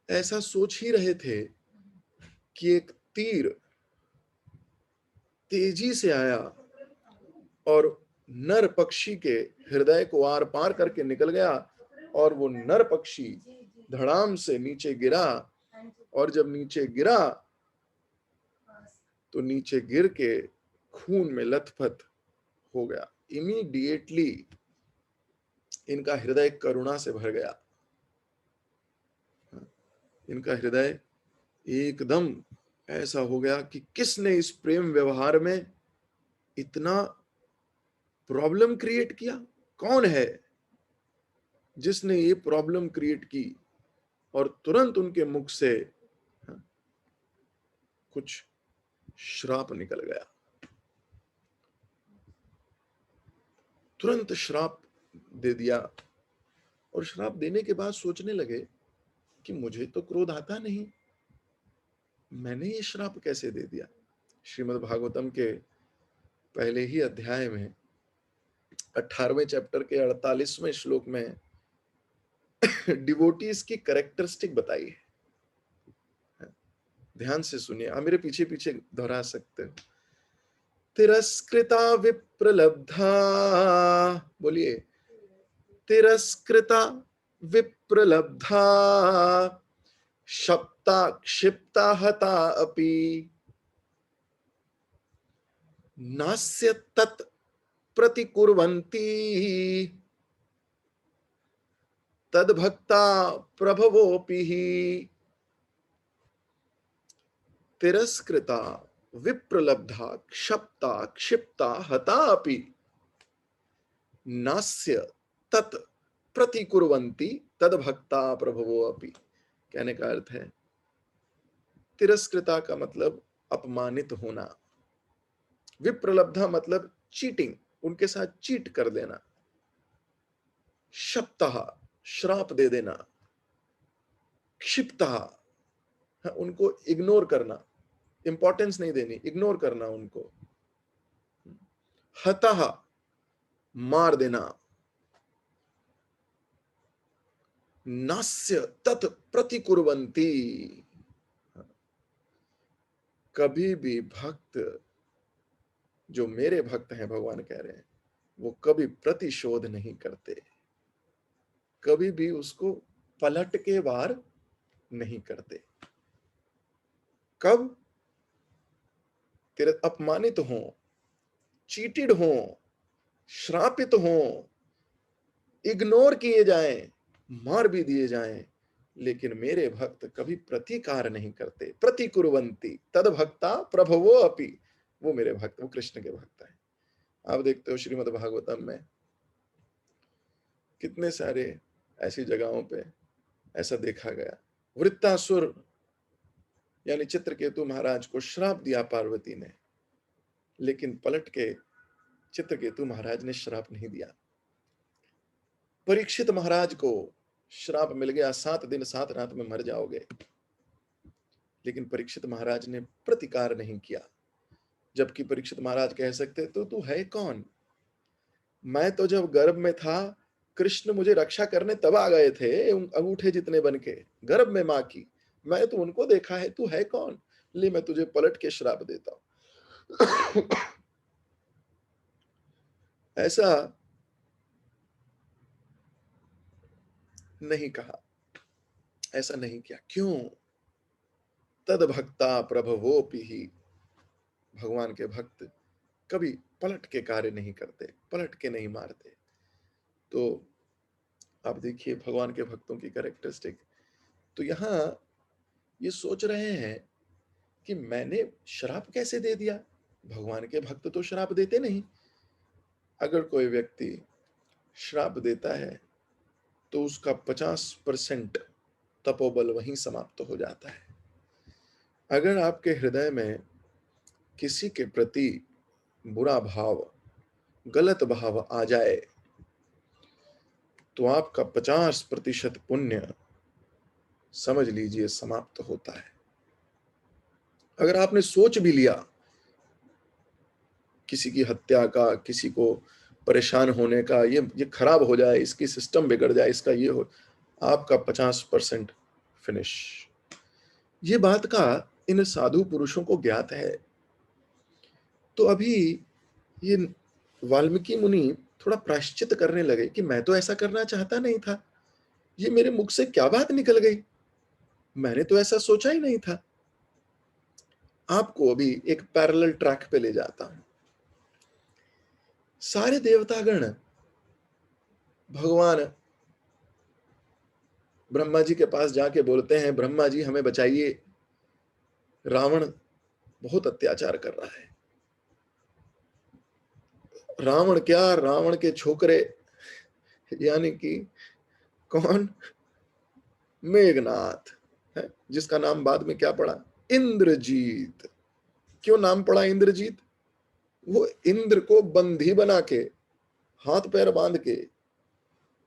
ऐसा सोच ही रहे थे कि एक तीर तेजी से आया और नर पक्षी के हृदय को आर पार करके निकल गया, और वो नर पक्षी धड़ाम से नीचे गिरा, और जब नीचे गिरा तो नीचे गिर के खून में लथपथ हो गया। इमीडिएटली इनका हृदय करुणा से भर गया। इनका हृदय एकदम ऐसा हो गया कि किसने इस प्रेम व्यवहार में इतना प्रॉब्लम क्रिएट किया, कौन है जिसने ये प्रॉब्लम क्रिएट की। और तुरंत उनके मुख से कुछ श्राप निकल गया, तुरंत श्राप दे दिया। और श्राप देने के बाद सोचने लगे कि मुझे तो क्रोध आता नहीं, मैंने ये श्राप कैसे दे दिया। श्रीमद् भागवतम के पहले ही अध्याय में 18वें चैप्टर के 48वें श्लोक में डिवोटीज की कैरेक्टरिस्टिक बताई है। ध्यान से सुनिए, आप मेरे पीछे पीछे दोहरा सकते हो। तिरस्कृता विप्रलब्धा, बोलिए, तिरस्कृता विप्रलब्धा, शप्ता क्षिप्ता हता अपि, नास्य तत् प्रतिकुर्वन्ति, तद्भक्ता प्रभवोऽपि। तिरस्कृता विप्रलब्धा क्षप्ता क्षिप्ता हता अपि, नास्य तत् प्रतिकुर्वन्ति, तद्भक्ता प्रभवोऽपि। कहने का अर्थ है, तिरस्कृता का मतलब अपमानित होना, विप्रलब्धा मतलब चीटिंग, उनके साथ चीट कर देना, शप्तः श्राप दे देना, क्षिप्तः उनको इग्नोर करना, इंपॉर्टेंस नहीं देनी, इग्नोर करना उनको, हतः मार देना, नास्य तत् प्रतिकुर्वन्ति, कभी भी भक्त, जो मेरे भक्त हैं भगवान कह रहे हैं, वो कभी प्रतिशोध नहीं करते, कभी भी उसको पलट के वार नहीं करते। कब तेरे अपमानित हो, चीटिड हो, श्रापित हो, इग्नोर किए जाएं, मार भी दिए जाएं, लेकिन मेरे भक्त कभी प्रतिकार नहीं करते। प्रतिकुर्वन्ति तद्भक्ता प्रभवो अपि, वो मेरे भक्त, वो कृष्ण के भक्त हैं। आप देखते हो श्रीमद् भागवतम में कितने सारे ऐसी जगहों पे ऐसा देखा गया। वृत्तासुर यानी चित्रकेतु महाराज को श्राप दिया पार्वती ने, लेकिन पलट के चित्रकेतु महाराज ने श्राप नहीं दिया। परीक्षित महाराज को श्राप मिल गया, 7 दिन 7 रात में मर जाओगे, लेकिन परीक्षित महाराज ने प्रतिकार नहीं किया। जबकि परीक्षित महाराज कह सकते तो तू है कौन, मैं तो जब गर्भ में था कृष्ण मुझे रक्षा करने तब आ गए थे, अंगूठे जितने बन के गर्भ में मां की, मैं तो उनको देखा है, तू है कौन, ले मैं तुझे पलट के श्राप देता हूं। ऐसा नहीं कहा, ऐसा नहीं किया। क्यों? तद्भक्ता प्रभवोऽपि, भगवान के भक्त कभी पलट के कार्य नहीं करते, पलट के नहीं मारते। तो आप देखिए भगवान के भक्तों की कैरेक्टरिस्टिक। तो यहां ये सोच रहे हैं कि मैंने श्राप कैसे दे दिया, भगवान के भक्त तो श्राप देते नहीं। अगर कोई व्यक्ति श्राप देता है तो उसका 50% तपोबल वहीं समाप्त हो जाता है। अगर आपके हृदय में किसी के प्रति बुरा भाव, गलत भाव आ जाए तो आपका 50% पुण्य समझ लीजिए समाप्त होता है। अगर आपने सोच भी लिया किसी की हत्या का, किसी को परेशान होने का, ये खराब हो जाए, इसकी सिस्टम बिगड़ जाए, इसका ये हो, आपका 50% फिनिश। ये बात का इन साधु पुरुषों को ज्ञात है। तो अभी ये वाल्मीकि मुनि थोड़ा प्रायश्चित करने लगे कि मैं तो ऐसा करना चाहता नहीं था, ये मेरे मुख से क्या बात निकल गई, मैंने तो ऐसा सोचा ही नहीं था। आपको अभी एक पैरेलल ट्रैक पे ले जाता हूं। सारे देवतागण भगवान ब्रह्मा जी के पास जाके बोलते हैं, ब्रह्मा जी हमें बचाइए, रावण बहुत अत्याचार कर रहा है। रावण क्या, रावण के छोकरे, यानी कि कौन, मेघनाथ है, जिसका नाम बाद में क्या पड़ा, इंद्रजीत। क्यों नाम पड़ा इंद्रजीत? वो इंद्र को बंधी बना के, हाथ पैर बांध के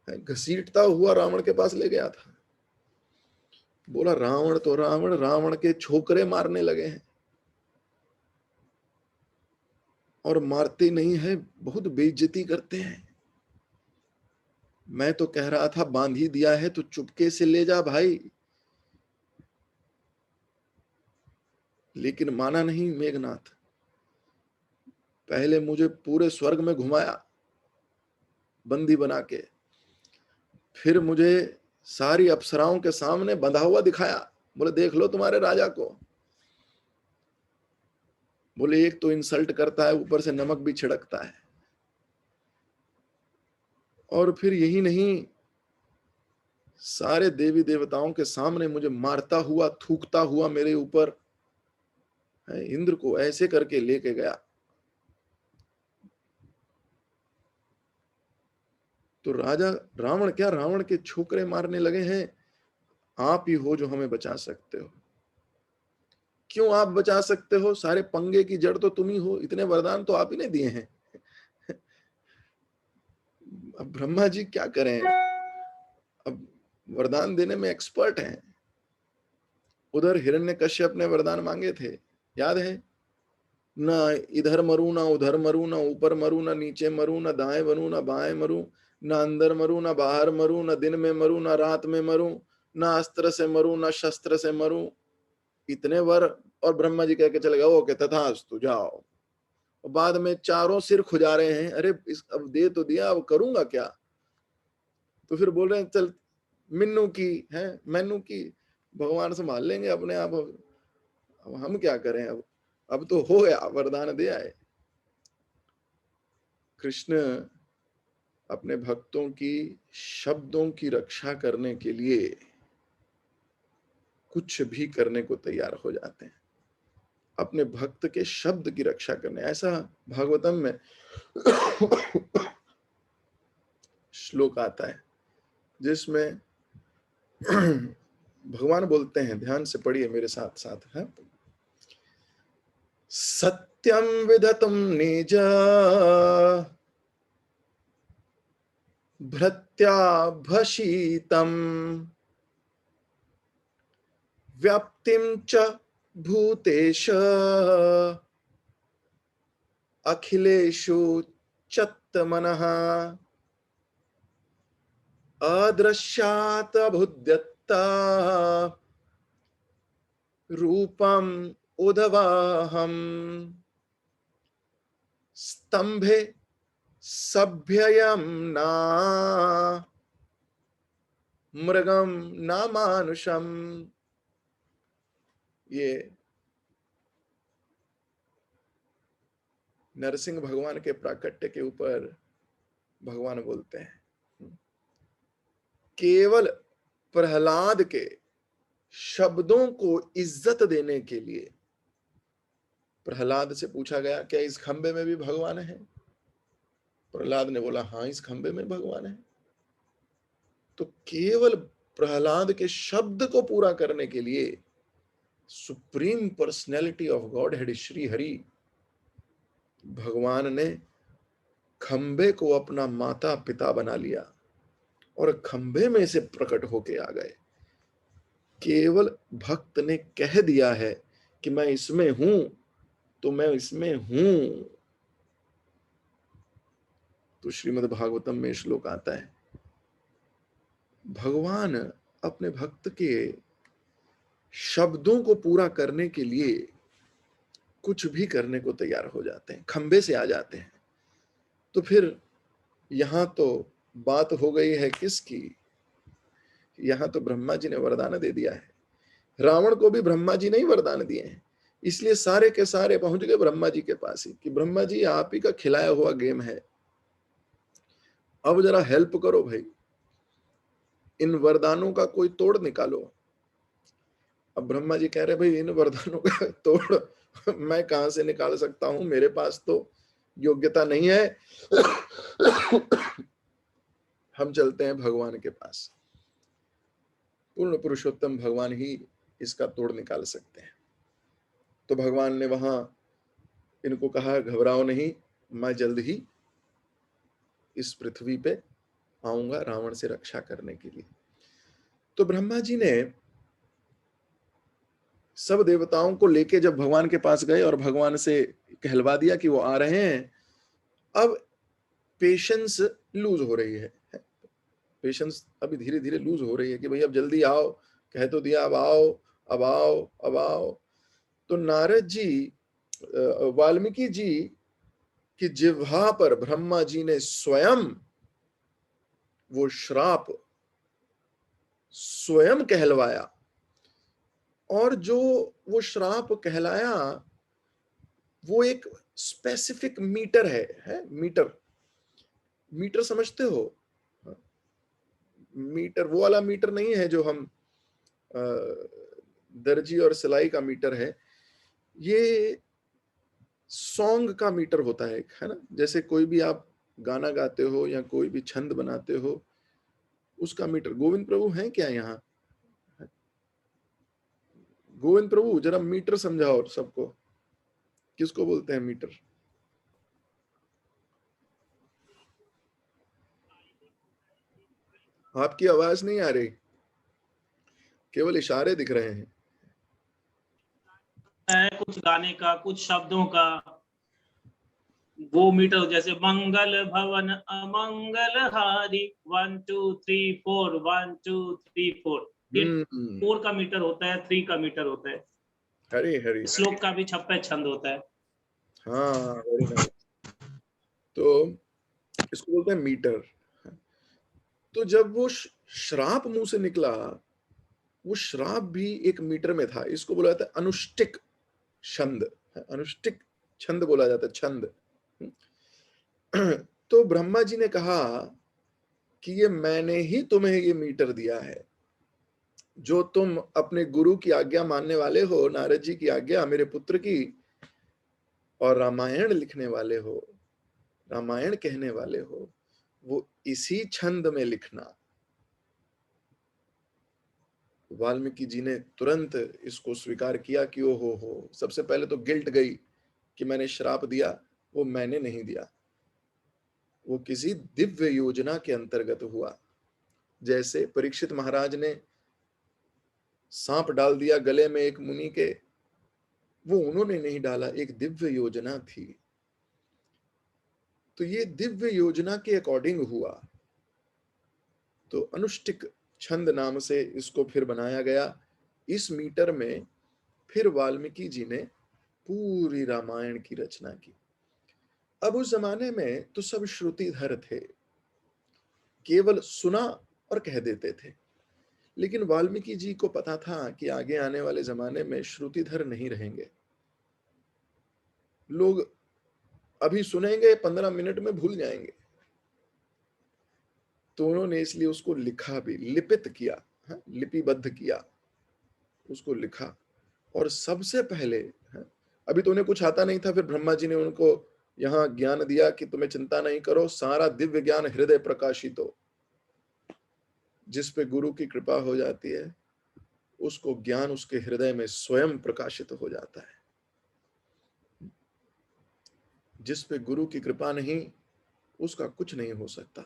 घसीटता हुआ रावण के पास ले गया था। बोला रावण तो रावण, रावण के छोकरे मारने लगे हैं, और मारते नहीं है, बहुत बेइज्जती करते हैं। मैं तो कह रहा था बांध ही दिया है तो चुपके से ले जा भाई, लेकिन माना नहीं मेघनाथ। पहले मुझे पूरे स्वर्ग में घुमाया बंदी बना के, फिर मुझे सारी अप्सराओं के सामने बंधा हुआ दिखाया, बोले देख लो तुम्हारे राजा को। बोले एक तो इंसल्ट करता है, ऊपर से नमक भी छिड़कता है, और फिर यही नहीं, सारे देवी देवताओं के सामने मुझे मारता हुआ, थूकता हुआ मेरे ऊपर, इंद्र को ऐसे करके लेके गया। तो राजा रावण क्या, रावण के छोकरे मारने लगे हैं। आप ही हो जो हमें बचा सकते हो। क्यों आप बचा सकते हो? सारे पंगे की जड़ तो तुम ही हो, इतने वरदान तो आप ही ने दिए हैं। अब ब्रह्मा जी क्या करें, अब वरदान देने में एक्सपर्ट हैं। उधर हिरण्यकश्यप ने वरदान मांगे थे, याद है ना, इधर मरू ना उधर मरू, ना ऊपर मरू ना नीचे मरू, ना दाएं बनू ना बाएं मरू, ना अंदर मरू ना बाहर मरू, ना दिन में मरू ना रात में मरू, ना अस्त्र से मरू ना शस्त्र से मरू। इतने वर, और ब्रह्मा जी कह के चले गए ओके तथास्तु जाओ। और बाद में चारों सिर खुजा रहे हैं, अरे इस अब दे तो दिया, अब करूंगा क्या? तो फिर बोल रहे हैं चल मिन्नू की है, मैनू की, भगवान संभाल लेंगे अपने आप, अब हम क्या करें, अब तो हो गया, वरदान दिया है। कृष्ण अपने भक्तों की शब्दों की रक्षा करने के लिए कुछ भी करने को तैयार हो जाते हैं, अपने भक्त के शब्द की रक्षा करने। ऐसा भागवतम में श्लोक आता है जिसमें भगवान बोलते हैं, ध्यान से पढ़िए मेरे साथ साथ है। सत्यम विदतम निज भृत्या भषितम व्याप्तिम च भूतेश अखिलेषु चत्तमनः अदृश्यात् अभुद्यत्ता रूपम उद्वाहम् स्तंभे सभ्ययम् ना मृगम ना मानुषम। ये नरसिंह भगवान के प्राकट्य के ऊपर भगवान बोलते हैं। केवल प्रहलाद के शब्दों को इज्जत देने के लिए प्रहलाद से पूछा गया क्या इस खंबे में भी भगवान है? प्रहलाद ने बोला हाँ इस खंबे में भगवान है। तो केवल प्रहलाद के शब्द को पूरा करने के लिए supreme personality of God head Shri Hari भगवान ने खंबे को अपना माता पिता बना लिया और खंबे में से प्रकट होके आ गए। केवल भक्त ने कह दिया है कि मैं इसमें हूं, तो मैं इसमें हूं। तो श्रीमद् भागवतम में श्लोक आता है, भगवान अपने भक्त के शब्दों को पूरा करने के लिए कुछ भी करने को तैयार हो जाते हैं, खंबे से आ जाते हैं। तो फिर यहां तो बात हो गई है किसकी? यहां तो ब्रह्मा जी ने वरदान दे दिया है। रावण को भी ब्रह्मा जी ने ही वरदान दिए हैं, इसलिए सारे के सारे पहुंच गए ब्रह्मा जी के पास ही कि ब्रह्मा जी आप ही का खिलाया हुआ गेम है, अब जरा हेल्प करो भाई, इन वरदानों का कोई तोड़ निकालो। अब ब्रह्मा जी कह रहे भाई इन वरदानों का तोड़ मैं कहां से निकाल सकता हूं, मेरे पास तो योग्यता नहीं है। हम चलते हैं भगवान के पास, पूर्ण पुरुषोत्तम भगवान ही इसका तोड़ निकाल सकते हैं। तो भगवान ने वहां इनको कहा घबराओ नहीं, मैं जल्द ही इस पृथ्वी पे आऊंगा रावण से रक्षा करने के लिए। तो ब्रह्मा जी ने सब देवताओं को लेके जब भगवान के पास गए और भगवान से कहलवा दिया कि वो आ रहे हैं, अब पेशेंस लूज हो रही है, पेशेंस अभी धीरे धीरे लूज हो रही है कि भाई अब जल्दी आओ, कह तो दिया अब आओ, अब आओ, अब आओ। तो नारद जी, वाल्मीकि जी की जिह्वा पर ब्रह्मा जी ने स्वयं वो श्राप स्वयं कहलवाया, और जो वो श्राप कहलाया वो एक स्पेसिफिक मीटर है मीटर, मीटर समझते हो? मीटर वो वाला मीटर नहीं है जो हम दर्जी और सिलाई का मीटर है, ये सॉन्ग का मीटर होता है ना। जैसे कोई भी आप गाना गाते हो या कोई भी छंद बनाते हो, उसका मीटर। गोविंद प्रभु हैं क्या यहाँ? गोविंद प्रभु जरा मीटर समझाओ सबको, किसको बोलते हैं मीटर? आपकी आवाज नहीं आ रही, केवल इशारे दिख रहे हैं। है कुछ गाने का, कुछ शब्दों का, वो मीटर। जैसे मंगल भवन अमंगल हारी, 1 2 3 4, 1 2 3 4, ये 4 का मीटर होता है, 3 का मीटर होता है। हरी हरी श्लोक का भी 56 छंद होता है। हाँ, वेरी नाइस। तो इसको बोलते हैं मीटर। तो जब वो श्राप मुंह से निकला, वो श्राप भी एक मीटर में था। इसको बोला जाता है अनुष्टिक छंद, अनुष्टिक छंद बोला जाता है, छंद। तो ब्रह्मा जी ने कहा कि ये मैंने ही तुम्हें ये मीटर दिया है, जो तुम अपने गुरु की आज्ञा मानने वाले हो, नारद जी की आज्ञा, मेरे पुत्र की, और रामायण लिखने वाले हो, रामायण कहने वाले हो, वो इसी छंद में लिखना। वाल्मीकि जी ने तुरंत इसको स्वीकार किया कि ओ हो, सबसे पहले तो गिल्ट गई कि मैंने श्राप दिया, वो मैंने नहीं दिया, वो किसी दिव्य योजना के अंतर्गत हुआ। जैसे परीक्षित महाराज ने सांप डाल दिया गले में एक मुनि के, वो उन्होंने नहीं डाला, एक दिव्य योजना थी। तो ये दिव्य योजना के अकॉर्डिंग हुआ। तो अनुष्टिक छंद नाम से इसको फिर बनाया गया। इस मीटर में फिर वाल्मीकि जी ने पूरी रामायण की रचना की। अब उस जमाने में तो सब श्रुतिधर थे, केवल सुना और कह देते थे। लेकिन वाल्मीकि जी को पता था कि आगे आने वाले जमाने में श्रुतिधर नहीं रहेंगे, लोग अभी सुनेंगे 15 मिनट में भूल जाएंगे। तो उन्होंने इसलिए उसको लिखा भी, लिपित किया, लिपिबद्ध किया, उसको लिखा। और सबसे पहले, अभी तो उन्हें कुछ आता नहीं था, फिर ब्रह्मा जी ने उनको यहाँ ज्ञान दिया कि तुम्हें चिंता नहीं करो, सारा दिव्य ज्ञान हृदय प्रकाशित हो। जिस पे गुरु की कृपा हो जाती है, उसको ज्ञान उसके हृदय में स्वयं प्रकाशित हो जाता है। जिस पे गुरु की कृपा नहीं, उसका कुछ नहीं हो सकता।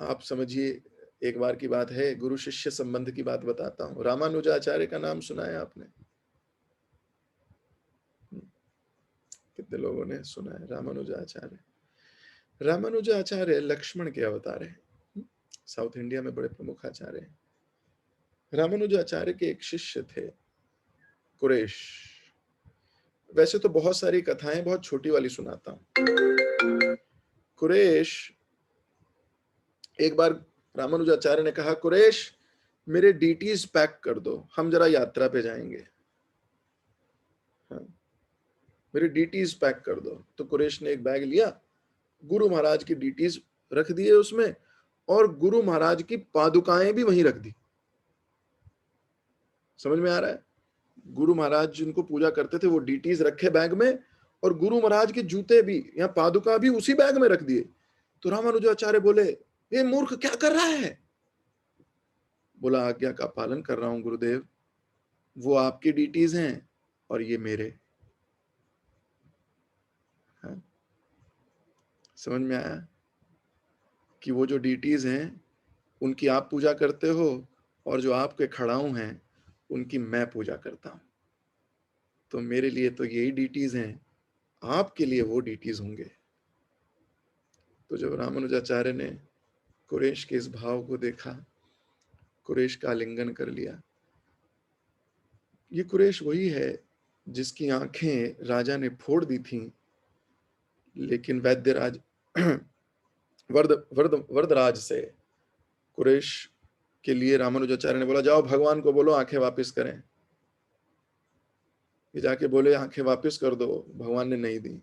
आप समझिए, एक बार की बात है, गुरु शिष्य संबंध की बात बताता हूं। रामानुजाचार्य का नाम सुना है आपने? कितने लोगों ने सुना है रामानुजाचार्य? रामानुजाचार्य लक्ष्मण के अवतार हैं। साउथ इंडिया में बड़े प्रमुख आचार्य हैं। रामानुजाचार्य के एक शिष्य थे, कुरेश। वैसे तो बहुत सारी कथाएं, बहुत छोटी वाली सुनाता हूं। कुरेश, एक बार रामानुजाचार्य ने कहा, कुरेश मेरे डीटीज पैक कर दो, हम जरा यात्रा पे जाएंगे। हाँ, मेरे डीटीज पैक कर दो। तो कुरेश ने एक बैग लिया, गुरु महाराज की डीटीज रख दिए उसमें, और गुरु महाराज की पादुकाएं भी वहीं रख दी। समझ में आ रहा है? गुरु महाराज जिनको पूजा करते थे वो डीटीज रखे बैग में, और गुरु महाराज के जूते भी या पादुका भी उसी बैग में रख दिए। तो रामानुजाचार्य बोले, ये मूर्ख क्या कर रहा है? बोला, आज्ञा का पालन कर रहा हूं गुरुदेव, वो आपकी डीटीज हैं और ये मेरे। हाँ? समझ में आया कि वो जो डीटीज हैं उनकी आप पूजा करते हो, और जो आपके खड़ाऊ हैं उनकी मैं पूजा करता हूं। तो मेरे लिए तो यही डीटीज हैं, आपके लिए वो डीटीज होंगे। तो जब रामानुजाचार्य ने कुरेश के इस भाव को देखा, कुरेश का आलिंगन कर लिया। ये कुरेश वही है जिसकी आंखें राजा ने फोड़ दी थीं, लेकिन वैद्यराज वरदराज से कुरेश के लिए रामानुजाचार्य ने बोला, जाओ भगवान को बोलो आंखें वापस करें। ये जाके बोले, आंखें वापस कर दो। भगवान ने नहीं दी।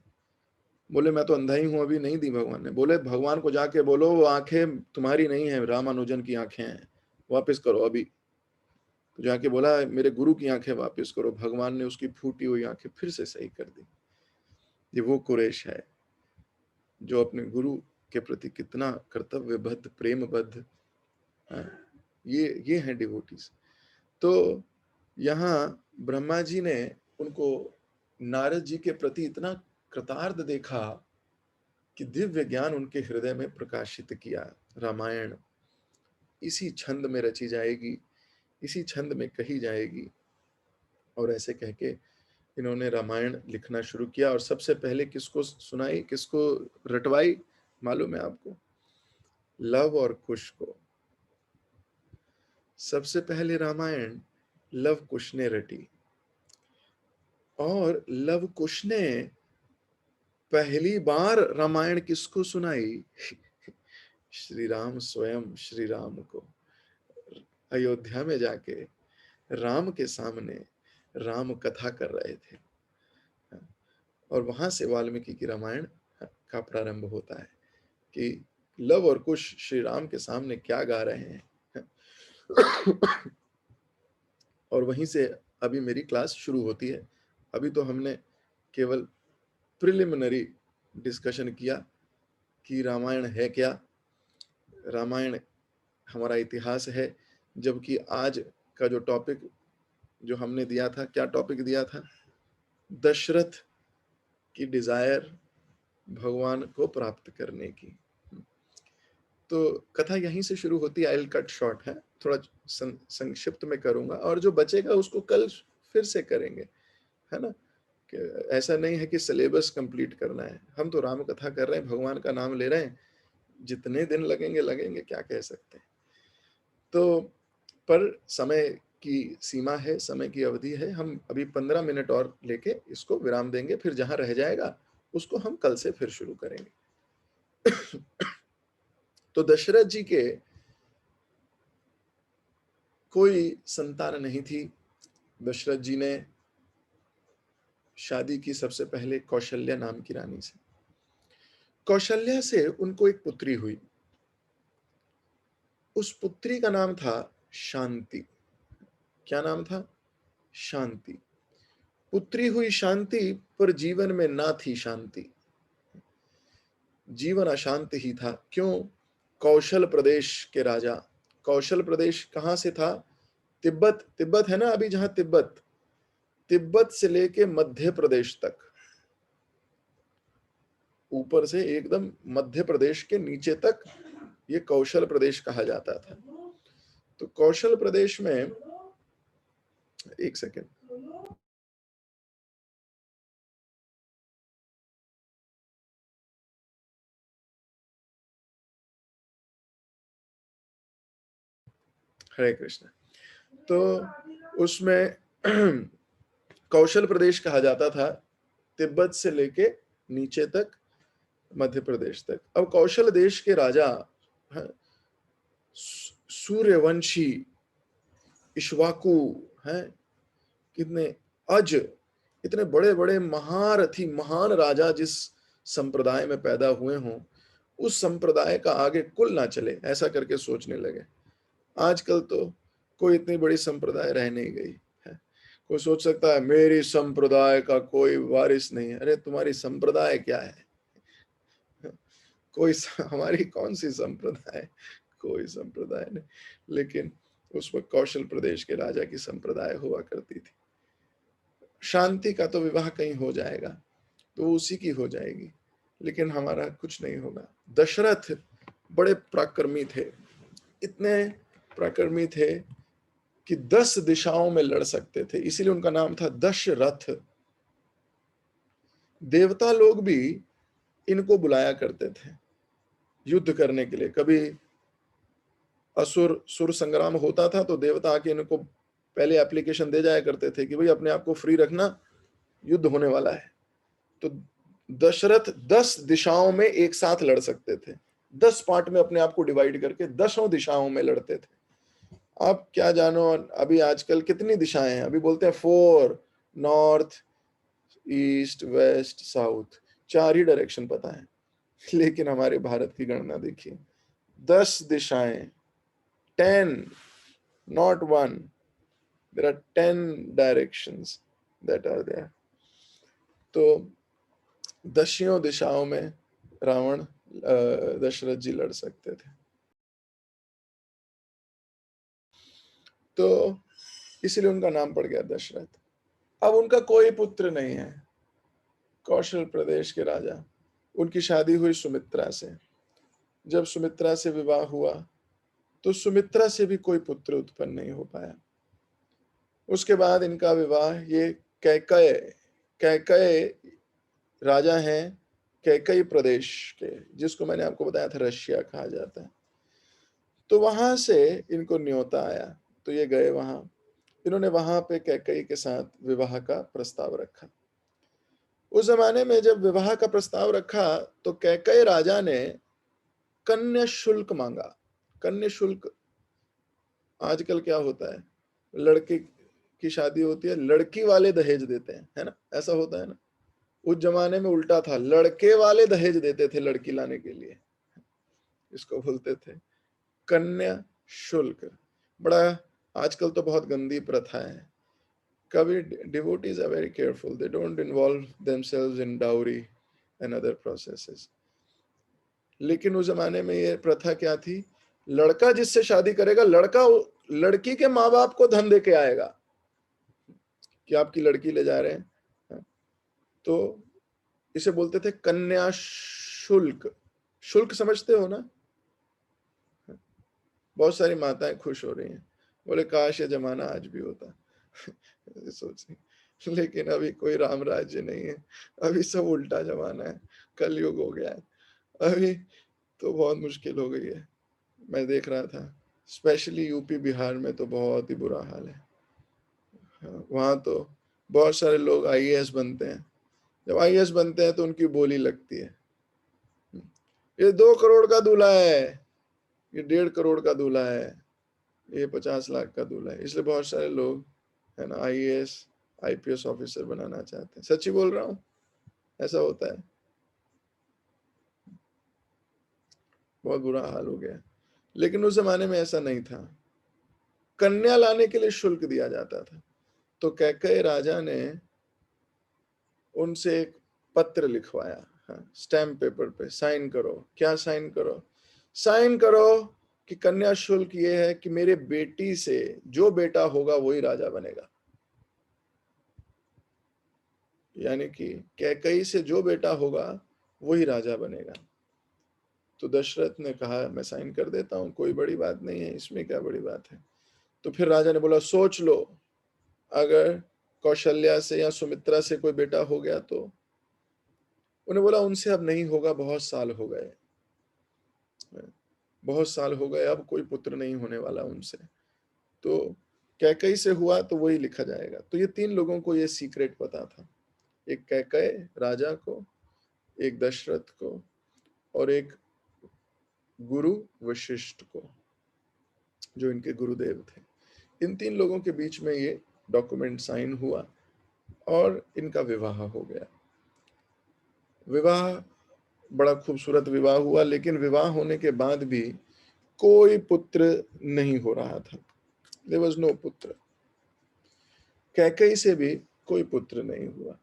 बोले, मैं तो अंधा ही हूं, अभी नहीं दी भगवान ने। बोले, भगवान को जाके बोलो वो आंखें तुम्हारी नहीं है, रामानुजन की आंखें हैं, वापस करो अभी। तो जाके बोला, मेरे गुरु की आंखें वापस करो। भगवान ने उसकी फूटी हुई आंखें फिर से सही कर दी। ये वो कुरेश है जो अपने गुरु के प्रति कितना कर्तव्यबद्ध, प्रेमबद्ध। ये हैं डिवोटीज। तो यहाँ ब्रह्मा जी ने उनको नारद जी के प्रति इतना कृतार्थ देखा कि दिव्य ज्ञान उनके हृदय में प्रकाशित किया। रामायण इसी छंद में रची जाएगी, इसी छंद में कही जाएगी। और ऐसे कह के इन्होंने रामायण लिखना शुरू किया। और सबसे पहले किसको सुनाई, किसको रटवाई मालूम है आपको? लव और कुश को। सबसे पहले रामायण लव कुश ने रटी, और लव कुश ने पहली बार रामायण किसको सुनाई? श्री राम स्वयं श्री राम को। अयोध्या में जाके राम के सामने राम कथा कर रहे थे, और वहां से वाल्मीकि की रामायण का प्रारंभ होता है कि लव और कुश श्री राम के सामने क्या गा रहे हैं। और वहीं से अभी मेरी क्लास शुरू होती है। अभी तो हमने केवल प्रिलिमिनरी डिस्कशन किया कि रामायण है क्या, रामायण हमारा इतिहास है। जबकि आज का जो टॉपिक जो हमने दिया था, क्या टॉपिक दिया था? दशरथ की डिजायर भगवान को प्राप्त करने की। तो कथा यहीं से शुरू होती है। आई विल कट शॉर्ट है, थोड़ा संक्षिप्त में करूंगा, और जो बचेगा उसको कल फिर से करेंगे, है ना? कि ऐसा नहीं है कि सिलेबस कंप्लीट करना है। हम तो राम कथा कर रहे हैं, भगवान का नाम ले रहे हैं, जितने दिन लगेंगे लगेंगे, क्या कह सकते हैं। तो पर समय की सीमा है, समय की अवधि है। हम अभी 15 मिनट और लेके इसको विराम देंगे, फिर जहां रह जाएगा उसको हम कल से फिर शुरू करेंगे। तो दशरथ जी के कोई संतान नहीं थी। दशरथ जी ने शादी की सबसे पहले कौशल्या नाम की रानी से। कौशल्या से उनको एक पुत्री हुई। उस पुत्री का नाम था शांति। क्या नाम था? शांति। पुत्री हुई शांति, पर जीवन में ना थी शांति। जीवन अशांत ही था। क्यों? कौशल प्रदेश के राजा, कौशल प्रदेश कहां से था? तिब्बत। तिब्बत है ना अभी जहां तिब्बत, तिब्बत से लेके मध्य प्रदेश तक, ऊपर से एकदम मध्य प्रदेश के नीचे तक ये कौशल प्रदेश कहा जाता था। तो कौशल प्रदेश में, एक सेकेंड, हरे कृष्ण। तो उसमें कौशल प्रदेश कहा जाता था, तिब्बत से लेके नीचे तक, मध्य प्रदेश तक। अब कौशल देश के राजा सूर्यवंशी, इक्ष्वाकु हैं, कितने अज, इतने बड़े बड़े महारथी महान राजा जिस संप्रदाय में पैदा हुए हों, उस संप्रदाय का आगे कुल ना चले, ऐसा करके सोचने लगे। आजकल तो कोई इतनी बड़ी संप्रदाय रह नहीं गई है। कोई सोच सकता है मेरी संप्रदाय का कोई वारिस नहीं है। अरे तुम्हारी संप्रदाय क्या है? कोई हमारी कौन सी संप्रदाय, कोई संप्रदाय नहीं। लेकिन उस वक्त कौशल प्रदेश के राजा की संप्रदाय हुआ करती थी। शांति का तो विवाह कहीं हो जाएगा तो उसी की हो जाएगी, लेकिन हमारा कुछ नहीं होगा। दशरथ बड़े पराक्रमी थे, इतने पराक्रमी थे कि 10 दिशाओं में लड़ सकते थे, इसीलिए उनका नाम था दशरथ। देवता लोग भी इनको बुलाया करते थे युद्ध करने के लिए। कभी असुर सुर संग्राम होता था तो देवता आके इनको पहले एप्लीकेशन दे जाया करते थे कि भाई अपने आप को फ्री रखना, युद्ध होने वाला है। तो दशरथ 10 दिशाओं में एक साथ लड़ सकते थे, 10 पार्ट में अपने आप को डिवाइड करके 10 दिशाओं में लड़ते थे। आप क्या जानो अभी आजकल कितनी दिशाएं हैं? अभी बोलते हैं 4, नॉर्थ, ईस्ट, वेस्ट, साउथ, 4 ही डायरेक्शन पता है। लेकिन हमारे भारत की गणना देखिए, 10 दिशाएं, 10, not 1, there are 10 directions that are there. तो 10 दिशाओं में रावण दशरथ जी लड़ सकते थे। तो इसीलिए उनका नाम पड़ गया दशरथ। अब उनका कोई पुत्र नहीं है, कौशल प्रदेश के राजा। उनकी शादी हुई सुमित्रा से। जब सुमित्रा से विवाह हुआ तो सुमित्रा से भी कोई पुत्र उत्पन्न नहीं हो पाया। उसके बाद इनका विवाह ये कैकय राजा हैं कैकई प्रदेश के, जिसको मैंने आपको बताया था रशिया कहा जाता है। तो वहां से इनको न्योता आया तो ये गए वहां। इन्होंने वहां पे कैकई के साथ विवाह का प्रस्ताव रखा। उस जमाने में जब विवाह का प्रस्ताव रखा तो कैकई राजा ने कन्या शुल्क मांगा। कन्या शुल्क आजकल क्या होता है, लड़के की शादी होती है, लड़की वाले दहेज देते हैं, है ना? ऐसा होता है ना? उस जमाने में उल्टा था, लड़के वाले दहेज देते थे लड़की लाने के लिए। इसको बोलते थे कन्या शुल्क। बड़ा आजकल तो बहुत गंदी प्रथा है। कभी devotees are very careful, they don't involve themselves in dowry and other processes. लेकिन उस जमाने में ये प्रथा क्या थी, लड़का जिससे शादी करेगा, लड़का लड़की के माँ बाप को धन दे के आएगा कि आपकी लड़की ले जा रहे हैं। तो इसे बोलते थे कन्या शुल्क। शुल्क समझते हो ना? बहुत सारी माताएं खुश हो रही हैं, बोले काश ये जमाना आज भी होता। सोच, लेकिन अभी कोई राम राज्य नहीं है, अभी सब उल्टा जमाना है, कलयुग हो गया है। अभी तो बहुत मुश्किल हो गई है। मैं देख रहा था स्पेशली यूपी बिहार में तो बहुत ही बुरा हाल है। वहां तो बहुत सारे लोग आईएएस बनते हैं। जब आईएएस बनते हैं तो उनकी बोली लगती है, ये 2 करोड़ का दूल्हा है, ये 1.5 करोड़ का दूल्हा है, ये 50 लाख का दूल्हा है। इसलिए बहुत सारे लोग है ना आईएएस आईपीएस ऑफिसर बनाना चाहते हैं। सच्ची बोल रहा हूँ, ऐसा होता है। बहुत बुरा हाल हो गया। लेकिन उस जमाने में ऐसा नहीं था, कन्या लाने के लिए शुल्क दिया जाता था। तो कैकई राजा ने उनसे एक पत्र लिखवाया, स्टैम्प पेपर पे, साइन करो। क्या साइन करो? साइन करो कि कन्या शुल्क ये है कि मेरे बेटी से जो बेटा होगा वही राजा बनेगा। यानी कि कैकई से जो बेटा होगा वही राजा बनेगा। तो दशरथ ने कहा मैं साइन कर देता हूँ, कोई बड़ी बात नहीं है, इसमें क्या बड़ी बात है। तो फिर राजा ने बोला सोच लो, अगर कौशल्या से या सुमित्रा से कोई बेटा हो गया तो। उन्हें बोला उनसे अब नहीं होगा, बहुत साल हो गए, बहुत साल हो गए, अब कोई पुत्र नहीं होने वाला उनसे। तो कैकई से हुआ तो वही लिखा जाएगा। तो ये 3 लोगों को ये सीक्रेट पता था, एक कैकई राजा को, एक दशरथ को, और एक गुरु वशिष्ठ को, जो इनके गुरुदेव थे। इन 3 लोगों के बीच में ये डॉक्यूमेंट साइन हुआ और इनका विवाह हो गया। विवाह बड़ा खूबसूरत विवाह हुआ, लेकिन विवाह होने के बाद भी कोई पुत्र नहीं हो रहा था। देयर वाज नो पुत्र। कैकई से भी कोई पुत्र नहीं हुआ।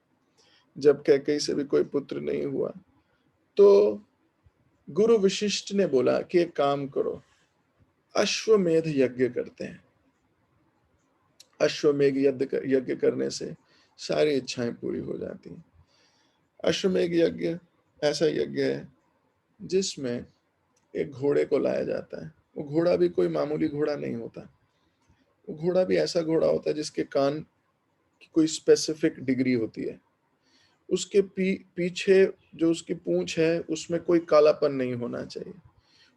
जब कैकई से भी कोई पुत्र नहीं हुआ तो गुरु वशिष्ठ ने बोला कि एक काम करो, अश्वमेध यज्ञ करते हैं। अश्वमेध यज्ञ करने से सारी इच्छाएं पूरी हो जाती हैं। अश्वमेध यज्ञ ऐसा यज्ञ है जिसमें एक घोड़े को लाया जाता है। वो घोड़ा भी कोई मामूली घोड़ा नहीं होता, वो घोड़ा भी ऐसा घोड़ा होता है जिसके कान की कोई स्पेसिफिक डिग्री होती है। उसके पीछे जो उसकी पूंछ है उसमें कोई कालापन नहीं होना चाहिए।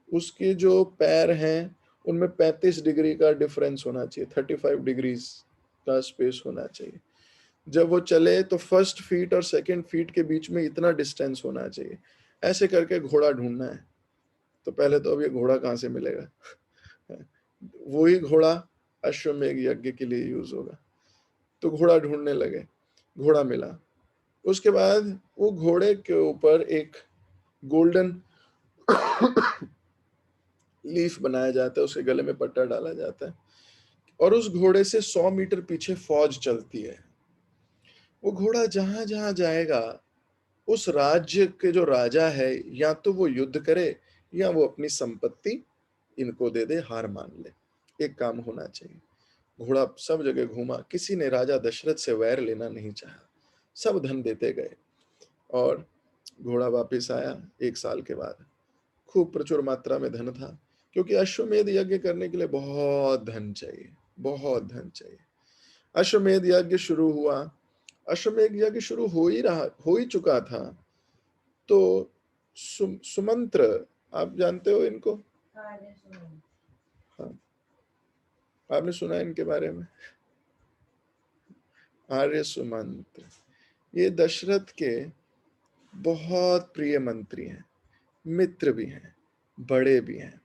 उसके जो पैर हैं उनमें 35 डिग्री का डिफरेंस होना चाहिए, 35 डिग्रीज का स्पेस होना चाहिए। जब वो चले तो फर्स्ट फीट और सेकंड फीट के बीच में इतना डिस्टेंस होना चाहिए। ऐसे करके घोड़ा ढूंढना है। तो पहले तो अब ये घोड़ा कहाँ से मिलेगा? वही घोड़ा अश्वमेध यज्ञ के लिए यूज होगा। तो घोड़ा ढूंढने लगे, घोड़ा मिला। उसके बाद वो घोड़े के ऊपर एक गोल्डन लीफ बनाया जाता है, उसके गले में पट्टा डाला जाता है और उस घोड़े से 100 मीटर पीछे फौज चलती है। वो घोड़ा जहां जहां जाएगा उस राज्य के जो राजा है या तो वो युद्ध करे या वो अपनी संपत्ति इनको दे दे, हार मान ले। एक काम होना चाहिए। घोड़ा सब जगह घूमा, किसी ने राजा दशरथ से वैर लेना नहीं चाहा, सब धन देते गए और घोड़ा वापस आया 1 साल के बाद। खूब प्रचुर मात्रा में धन था, क्योंकि अश्वमेध यज्ञ करने के लिए बहुत धन चाहिए, बहुत धन चाहिए। अश्वमेध यज्ञ शुरू हुआ। अश्वमेध यज्ञ शुरू हो ही चुका था। तो सुमंत्र, आप जानते हो इनको? हाँ, आपने सुना इनके बारे में? आर्य सुमंत्र ये दशरथ के बहुत प्रिय मंत्री हैं, मित्र भी हैं, बड़े भी हैं।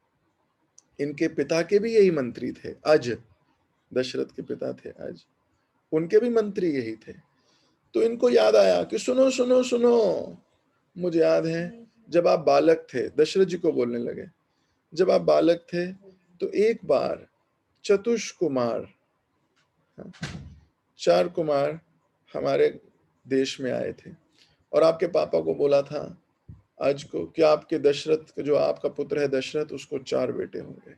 इनके पिता के भी यही मंत्री थे, अज। दशरथ के पिता थे अज, उनके भी मंत्री यही थे। तो इनको याद आया कि सुनो सुनो सुनो, मुझे याद है जब आप बालक थे, दशरथ जी को बोलने लगे, जब आप बालक थे तो एक बार चतुष्कुमार, 4 कुमार हमारे देश में आए थे और आपके पापा को बोला था आज को कि आपके दशरथ, जो आपका पुत्र है दशरथ, उसको 4 बेटे होंगे।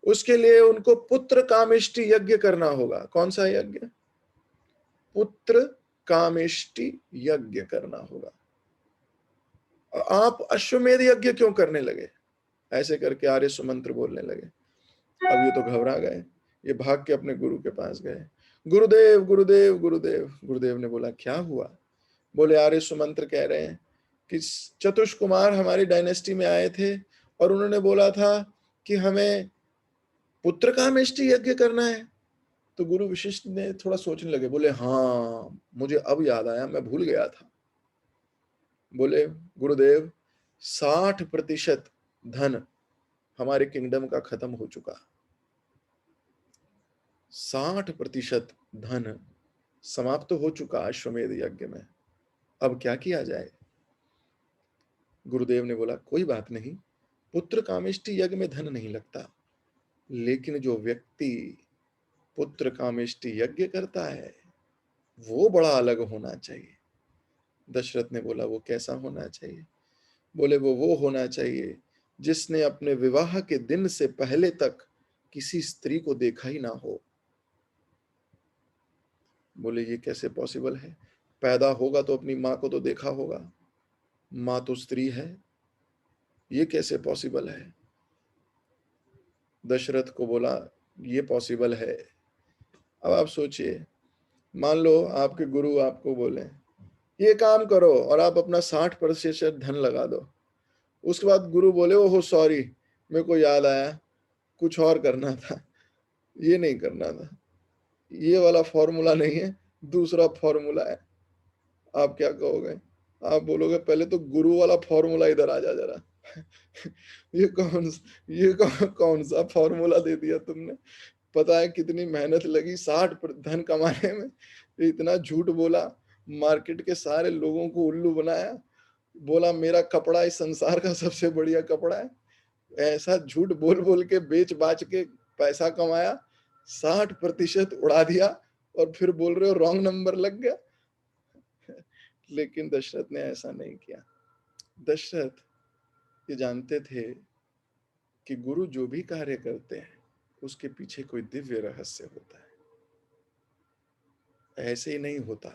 उसके लिए उनको पुत्र कामेष्टि यज्ञ करना होगा। कौन सा यज्ञ? पुत्र कामेष्टि यज्ञ करना होगा। आप अश्वमेध यज्ञ क्यों करने लगे? ऐसे करके आर्य सुमंत्र बोलने लगे। अब ये तो घबरा गए, ये भाग के अपने गुरु के पास गए। गुरुदेव गुरुदेव गुरुदेव। गुरुदेव ने बोला क्या हुआ? बोले आर्य सुमंत्र कह रहे हैं कि चतुष्कुमार हमारी डायनेस्टी में आए थे और उन्होंने बोला था कि हमें पुत्र कामेष्टि यज्ञ करना है। तो गुरु वशिष्ठ ने थोड़ा सोचने लगे, बोले हाँ मुझे अब याद आया, मैं भूल गया था। बोले गुरुदेव 60% धन हमारे किंगडम का खत्म हो चुका। 60% धन समाप्त हो चुका अश्वमेध यज्ञ में, अब क्या किया जाए? गुरुदेव ने बोला कोई बात नहीं, पुत्र कामेष्टि यज्ञ में धन नहीं लगता, लेकिन जो व्यक्ति पुत्र कामेष्टि यज्ञ करता है वो बड़ा अलग होना चाहिए। दशरथ ने बोला वो कैसा होना चाहिए? बोले वो होना चाहिए जिसने अपने विवाह के दिन से पहले तक किसी स्त्री को देखा ही ना हो। बोले ये कैसे पॉसिबल है? पैदा होगा तो अपनी माँ को तो देखा होगा, माँ तो स्त्री है। ये कैसे पॉसिबल है? दशरथ को बोला ये पॉसिबल है। अब आप सोचिए, मान लो आपके गुरु आपको बोले ये काम करो और आप अपना 60% धन लगा दो, उसके बाद गुरु बोले ओहो सॉरी मेरे को याद आया कुछ और करना था, ये नहीं करना था, ये वाला फॉर्मूला नहीं है, दूसरा फॉर्मूला है, आप क्या कहोगे? आप बोलोगे पहले तो गुरु वाला फॉर्मूला इधर आ जा जरा। ये कौन सा फॉर्मूला दे दिया तुमने? पता है कितनी मेहनत लगी 60 धन कमाने में, इतना झूठ बोला, मार्केट के सारे लोगों को उल्लू बनाया, बोला मेरा कपड़ा इस संसार का सबसे बढ़िया कपड़ा है, ऐसा झूठ बोल बोल के बेच बाच के पैसा कमाया, 60% उड़ा दिया और फिर बोल रहे हो रॉन्ग नंबर लग गया। लेकिन दशरथ ने ऐसा नहीं किया। दशरथ ये जानते थे कि गुरु जो भी कार्य करते हैं उसके पीछे कोई दिव्य रहस्य होता है, ऐसे ही नहीं होता,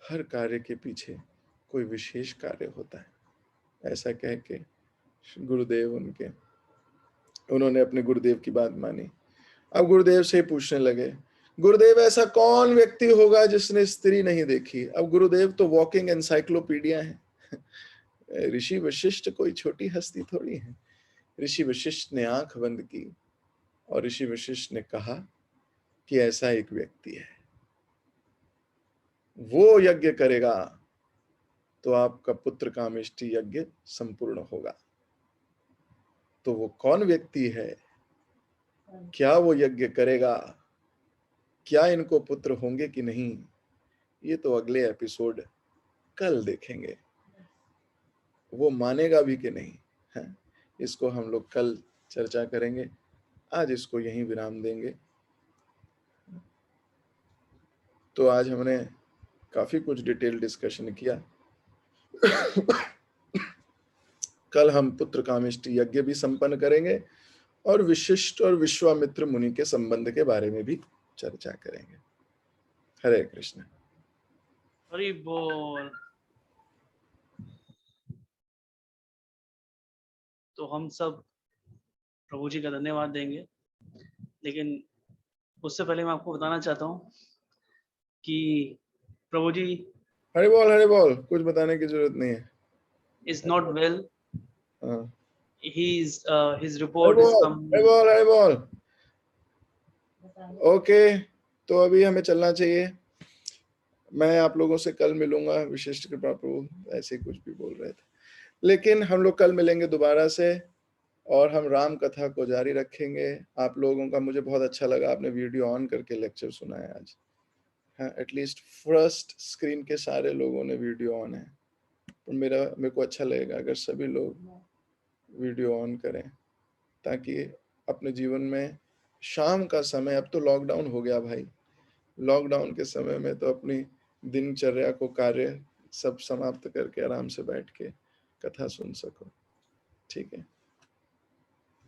हर कार्य के पीछे कोई विशेष कार्य होता है। ऐसा कह के गुरुदेव उन्होंने अपने गुरुदेव की बात मानी। अब गुरुदेव से पूछने लगे, गुरुदेव ऐसा कौन व्यक्ति होगा जिसने स्त्री नहीं देखी? अब गुरुदेव तो वॉकिंग एनसाइक्लोपीडिया है। ऋषि वशिष्ठ कोई छोटी हस्ती थोड़ी है। ऋषि वशिष्ठ ने आंख बंद की और ऋषि वशिष्ठ ने कहा कि ऐसा एक व्यक्ति है, वो यज्ञ करेगा तो आपका पुत्र कामेष्टि यज्ञ संपूर्ण होगा। तो वो कौन व्यक्ति है, क्या वो यज्ञ करेगा, क्या इनको पुत्र होंगे कि नहीं, ये तो अगले एपिसोड कल देखेंगे। वो मानेगा भी कि नहीं है, इसको हम लोग कल चर्चा करेंगे। आज इसको यहीं विराम देंगे। तो आज हमने काफी कुछ डिटेल डिस्कशन किया। कल हम पुत्र कामेष्टि यज्ञ भी संपन्न करेंगे और विशिष्ट और विश्वामित्र मुनि के संबंध के बारे में भी चर्चा करेंगे। हरे कृष्ण। हरि बोल। तो हम सब प्रभु जी का धन्यवाद देंगे, लेकिन उससे पहले मैं आपको बताना चाहता हूँ कि प्रभु जी हरे बोल, कुछ बताने की जरूरत नहीं है। is not well. हाँ। His report is come. हरे बोल। ओके, तो अभी हमें चलना चाहिए। मैं आप लोगों से कल मिलूंगा। विशिष्ट कृपा प्रभु ऐसे कुछ भी बोल रहे थे, लेकिन हम लोग कल मिलेंगे दोबारा से और हम राम कथा को जारी रखेंगे। आप लोगों का मुझे बहुत अच्छा लगा, आपने वीडियो ऑन करके लेक्चर सुना है आज। हाँ, एटलीस्ट फर्स्ट स्क्रीन के सारे लोगों ने वीडियो ऑन है। तो मेरे को अच्छा लगेगा अगर सभी लोग वीडियो ऑन करें, ताकि अपने जीवन में शाम का समय, अब तो लॉकडाउन हो गया भाई, लॉकडाउन के समय में तो अपनी दिनचर्या को कार्य सब समाप्त करके आराम से बैठ के कथा सुन सको। ठीक है।